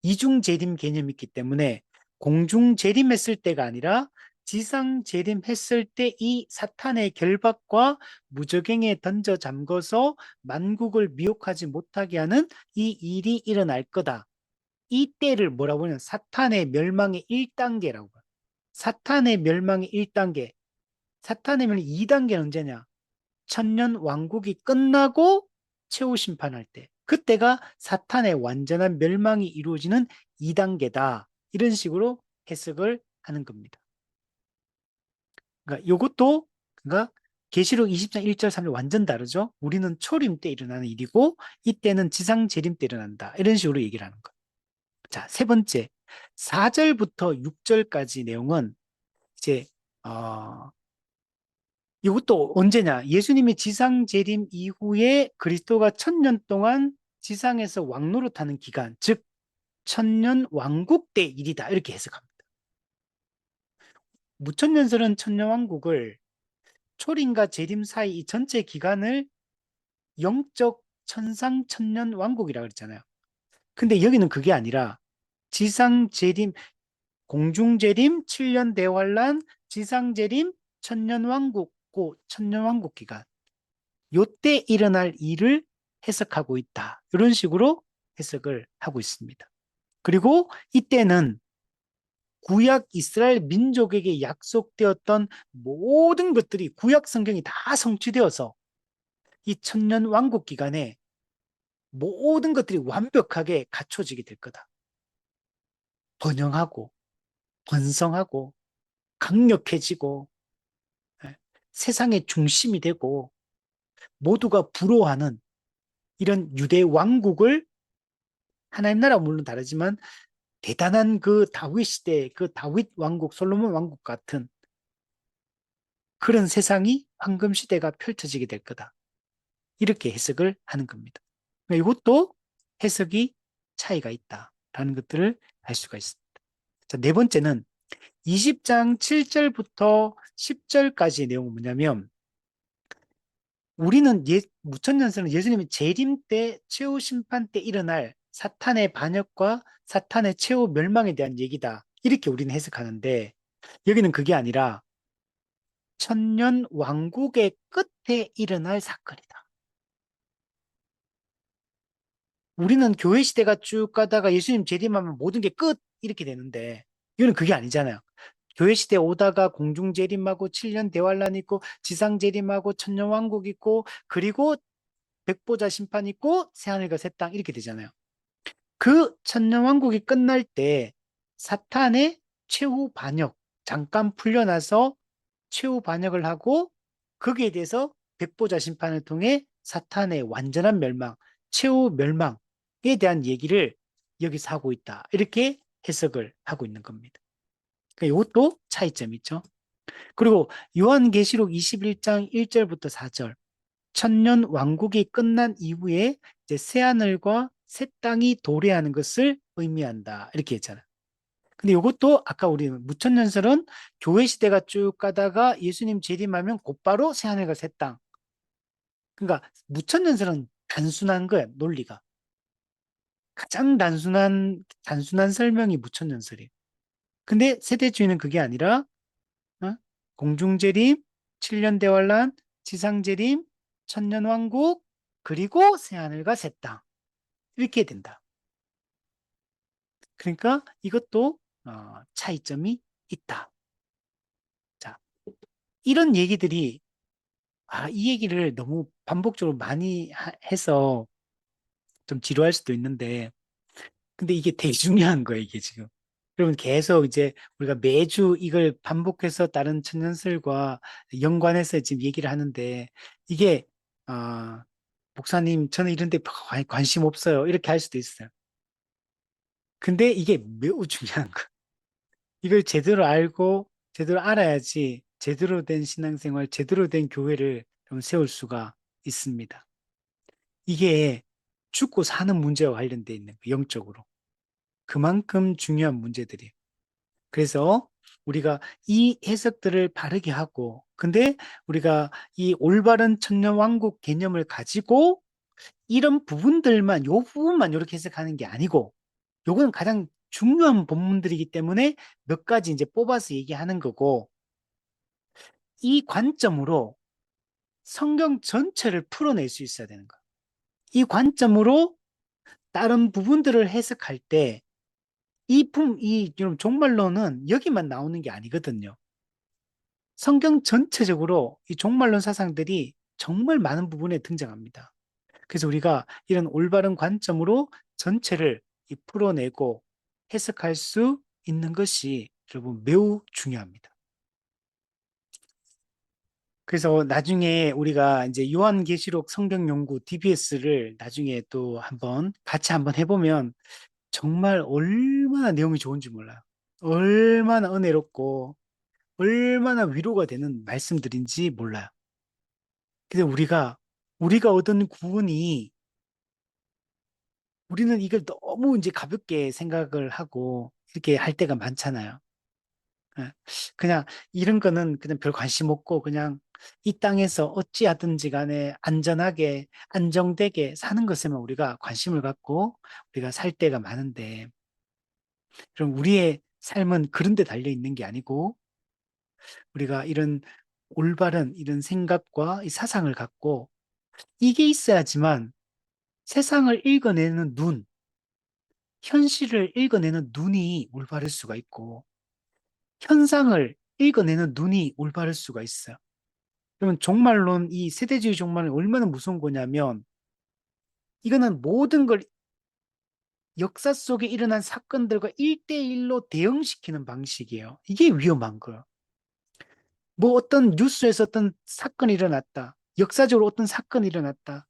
이중 재림 개념이 있기 때문에 공중 재림했을 때가 아니라 지상 재림했을 때 이 사탄의 결박과 무저갱에 던져 잠궈서 만국을 미혹하지 못하게 하는 이 일이 일어날 거다. 이 때를 뭐라고 하냐면 사탄의 멸망의 1단계라고 봐요. 사탄의 멸망의 1단계. 사탄의 멸망의 2단계는 언제냐? 천년 왕국이 끝나고 최후 심판할 때. 그때가 사탄의 완전한 멸망이 이루어지는 2단계다. 이런 식으로 해석을 하는 겁니다. 그러니까 이것도 그러니까 계시록 20장 1절 3절 완전 다르죠. 우리는 초림 때 일어나는 일이고 이때는 지상 재림 때 일어난다. 이런 식으로 얘기를 하는 거예요. 자, 세 번째. 4절부터 6절까지 내용은 이제 이것도 언제냐? 예수님이 지상 재림 이후에 그리스도가 1000년 동안 지상에서 왕노릇하는 기간, 즉 천년 왕국 때 일이다. 이렇게 해석합니다. 무천년설은 천년왕국을 초림과 재림 사이 이 전체 기간을 영적 천상 천년 왕국이라고 그랬잖아요. 근데 여기는 그게 아니라 지상 재림, 공중 재림, 7년 대환란, 지상 재림, 천년 왕국, 고 천년 왕국 기간. 요때 일어날 일을 해석하고 있다. 이런 식으로 해석을 하고 있습니다. 그리고 이때는 구약 이스라엘 민족에게 약속되었던 모든 것들이 구약 성경이 다 성취되어서 이 천년 왕국 기간에 모든 것들이 완벽하게 갖춰지게 될 거다. 번영하고 번성하고 강력해지고 세상의 중심이 되고 모두가 부러워하는 이런 유대 왕국을 하나님 나라와 물론 다르지만 대단한 그 다윗 시대, 그 다윗 왕국, 솔로몬 왕국 같은 그런 세상이 황금 시대가 펼쳐지게 될 거다. 이렇게 해석을 하는 겁니다. 이것도 해석이 차이가 있다라는 것들을 알 수가 있습니다. 자, 네 번째는 20장 7절부터 10절까지의 내용은 뭐냐면 우리는 무천년설은 예수님이 재림 때, 최후 심판 때 일어날 사탄의 반역과 사탄의 최후 멸망에 대한 얘기다. 이렇게 우리는 해석하는데 여기는 그게 아니라 천년 왕국의 끝에 일어날 사건이다. 우리는 교회 시대가 쭉 가다가 예수님 재림하면 모든 게 끝! 이렇게 되는데 이거는 그게 아니잖아요. 교회 시대 오다가 공중 재림하고 7년 대환란 있고 지상 재림하고 천년 왕국 있고 그리고 백보자 심판 있고 새하늘과 새 땅 이렇게 되잖아요. 그 천년 왕국이 끝날 때 사탄의 최후 반역 잠깐 풀려나서 최후 반역을 하고 거기에 대해서 백보자 심판을 통해 사탄의 완전한 멸망, 최후 멸망에 대한 얘기를 여기서 하고 있다. 이렇게 해석을 하고 있는 겁니다. 그러니까 이것도 차이점이 있죠. 그리고 요한계시록 21장 1절부터 4절 천년 왕국이 끝난 이후에 이제 새하늘과 새 땅이 도래하는 것을 의미한다. 이렇게 했잖아요. 근데 이것도 아까 우리 무천년설은 교회 시대가 쭉 가다가 예수님 재림하면 곧바로 새하늘과 새 땅. 그러니까 무천년설은 단순한 거야, 논리가. 가장 단순한 설명이 무천년설이에요. 근데 세대주의는 그게 아니라 공중재림, 7년 대환란, 지상재림, 천년왕국, 그리고 새하늘과 새 땅. 이렇게 된다. 그러니까 이것도 차이점이 있다. 자, 이런 얘기들이 이 얘기를 너무 반복적으로 많이 해서 좀 지루할 수도 있는데 근데 이게 되게 중요한 거예요, 이게 지금. 그러면 계속 이제 우리가 매주 이걸 반복해서 다른 천연설과 연관해서 지금 얘기를 하는데 이게, 아, 목사님, 저는 이런 데 관심 없어요. 이렇게 할 수도 있어요. 근데 이게 매우 중요한 거. 이걸 제대로 알고 제대로 알아야지 제대로 된 신앙생활, 제대로 된 교회를 좀 세울 수가 있습니다. 이게 죽고 사는 문제와 관련돼 있는 거, 영적으로. 그만큼 중요한 문제들이에요. 그래서 우리가 이 해석들을 바르게 하고, 근데 우리가 이 올바른 천년왕국 개념을 가지고 이런 부분들만, 요 부분만 이렇게 해석하는 게 아니고, 요거는 가장 중요한 본문들이기 때문에 몇 가지 이제 뽑아서 얘기하는 거고, 이 관점으로 성경 전체를 풀어낼 수 있어야 되는 거예요. 이 관점으로 다른 부분들을 해석할 때, 여러분, 종말론은 여기만 나오는 게 아니거든요. 성경 전체적으로 이 종말론 사상들이 정말 많은 부분에 등장합니다. 그래서 우리가 이런 올바른 관점으로 전체를 풀어내고 해석할 수 있는 것이 여러분 매우 중요합니다. 그래서 나중에 우리가 이제 요한계시록 성경연구 DBS를 나중에 또 같이 한번 해보면 정말 얼마나 내용이 좋은지 몰라요. 얼마나 은혜롭고 얼마나 위로가 되는 말씀들인지 몰라요. 근데 우리가 얻은 구원이 우리는 이걸 너무 이제 가볍게 생각을 하고 이렇게 할 때가 많잖아요. 예. 그냥 이런 거는 그냥 별 관심 없고 그냥 이 땅에서 어찌하든지 간에 안전하게 안정되게 사는 것에만 우리가 관심을 갖고 우리가 살 때가 많은데 그럼 우리의 삶은 그런 데 달려 있는 게 아니고 우리가 이런 올바른 이런 생각과 이 사상을 갖고 이게 있어야지만 세상을 읽어내는 눈, 현실을 읽어내는 눈이 올바를 수가 있고, 현상을 읽어내는 눈이 올바를 수가 있어요. 그러면 종말론, 이 세대주의 종말은 얼마나 무서운 거냐면, 이거는 모든 걸 역사 속에 일어난 사건들과 1대1로 대응시키는 방식이에요. 이게 위험한 거예요. 뭐 어떤 뉴스에서 어떤 사건이 일어났다. 역사적으로 어떤 사건이 일어났다.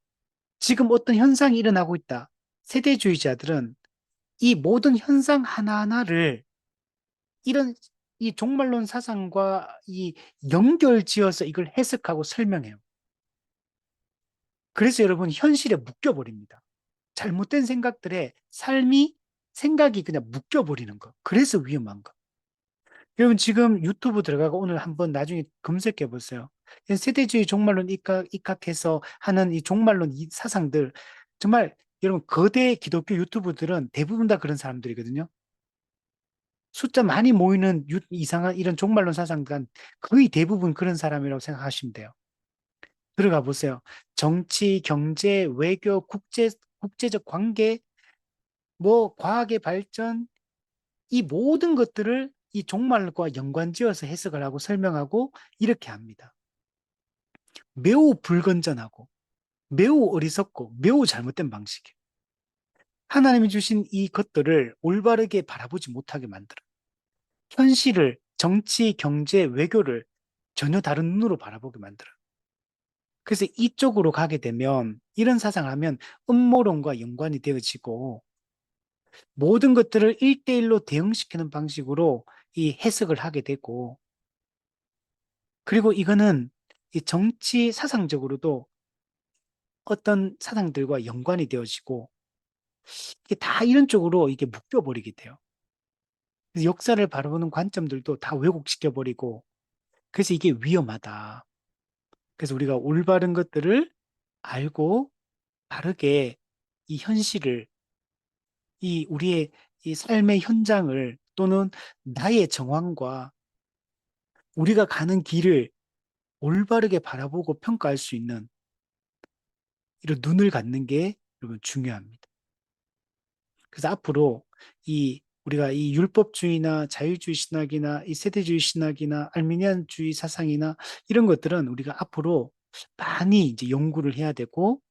지금 어떤 현상이 일어나고 있다. 세대주의자들은 이 모든 현상 하나하나를 이런 이 종말론 사상과 이 연결지어서 이걸 해석하고 설명해요. 그래서 여러분 현실에 묶여버립니다. 잘못된 생각들에 생각이 그냥 묶여버리는 거. 그래서 위험한 거. 여러분 지금 유튜브 들어가고 오늘 한번 나중에 검색해 보세요. 세대주의 종말론 입각해서 하는 이 종말론 이 사상들 정말 여러분 거대 기독교 유튜브들은 대부분 다 그런 사람들이거든요. 숫자 많이 모이는 이상한 이런 종말론 사상관 거의 대부분 그런 사람이라고 생각하시면 돼요. 들어가 보세요. 정치, 경제, 외교, 국제적 관계, 뭐 과학의 발전, 이 모든 것들을 이 종말과 연관지어서 해석을 하고 설명하고 이렇게 합니다. 매우 불건전하고 매우 어리석고 매우 잘못된 방식이에요. 하나님이 주신 이 것들을 올바르게 바라보지 못하게 만들어요. 현실을, 정치, 경제, 외교를 전혀 다른 눈으로 바라보게 만들어요. 그래서 이쪽으로 가게 되면 이런 사상을 하면 음모론과 연관이 되어지고 모든 것들을 1대1로 대응시키는 방식으로 이 해석을 하게 되고 그리고 이거는 이 정치 사상적으로도 어떤 사상들과 연관이 되어지고 이게 다 이런 쪽으로 이게 묶여버리게 돼요. 그래서 역사를 바라보는 관점들도 다 왜곡시켜버리고 그래서 이게 위험하다. 그래서 우리가 올바른 것들을 알고 바르게 이 현실을, 이 우리의 이 삶의 현장을 또는 나의 정황과 우리가 가는 길을 올바르게 바라보고 평가할 수 있는 이런 눈을 갖는 게 여러분 중요합니다. 그래서 앞으로 우리가 이 율법주의나 자유주의 신학이나 이 세대주의 신학이나 알미니안주의 사상이나 이런 것들은 우리가 앞으로 많이 이제 연구를 해야 되고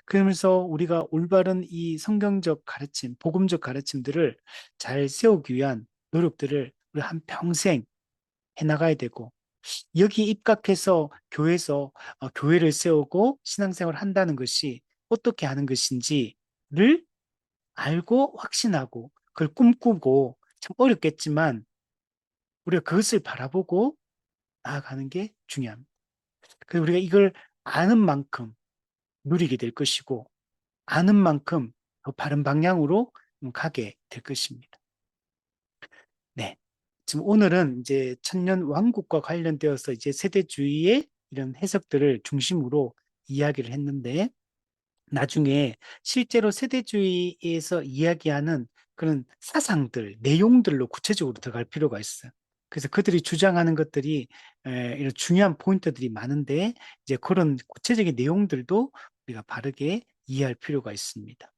그러면서 우리가 올바른 이 성경적 가르침, 복음적 가르침들을 잘 세우기 위한 노력들을 우리 한 평생 해나가야 되고, 여기 입각해서 교회에서 교회를 세우고 신앙생활을 한다는 것이 어떻게 하는 것인지를 알고 확신하고 그걸 꿈꾸고 참 어렵겠지만 우리가 그것을 바라보고 나아가는 게 중요합니다. 그래서 우리가 이걸 아는 만큼 누리게 될 것이고 아는 만큼 더 바른 방향으로 가게 될 것입니다. 네. 지금 오늘은 이제 천년 왕국과 관련되어서 이제 세대주의의 이런 해석들을 중심으로 이야기를 했는데 나중에 실제로 세대주의에서 이야기하는 그런 사상들, 내용들로 구체적으로 들어갈 필요가 있어요. 그래서 그들이 주장하는 것들이 이런 중요한 포인트들이 많은데 이제 그런 구체적인 내용들도 우리가 바르게 이해할 필요가 있습니다.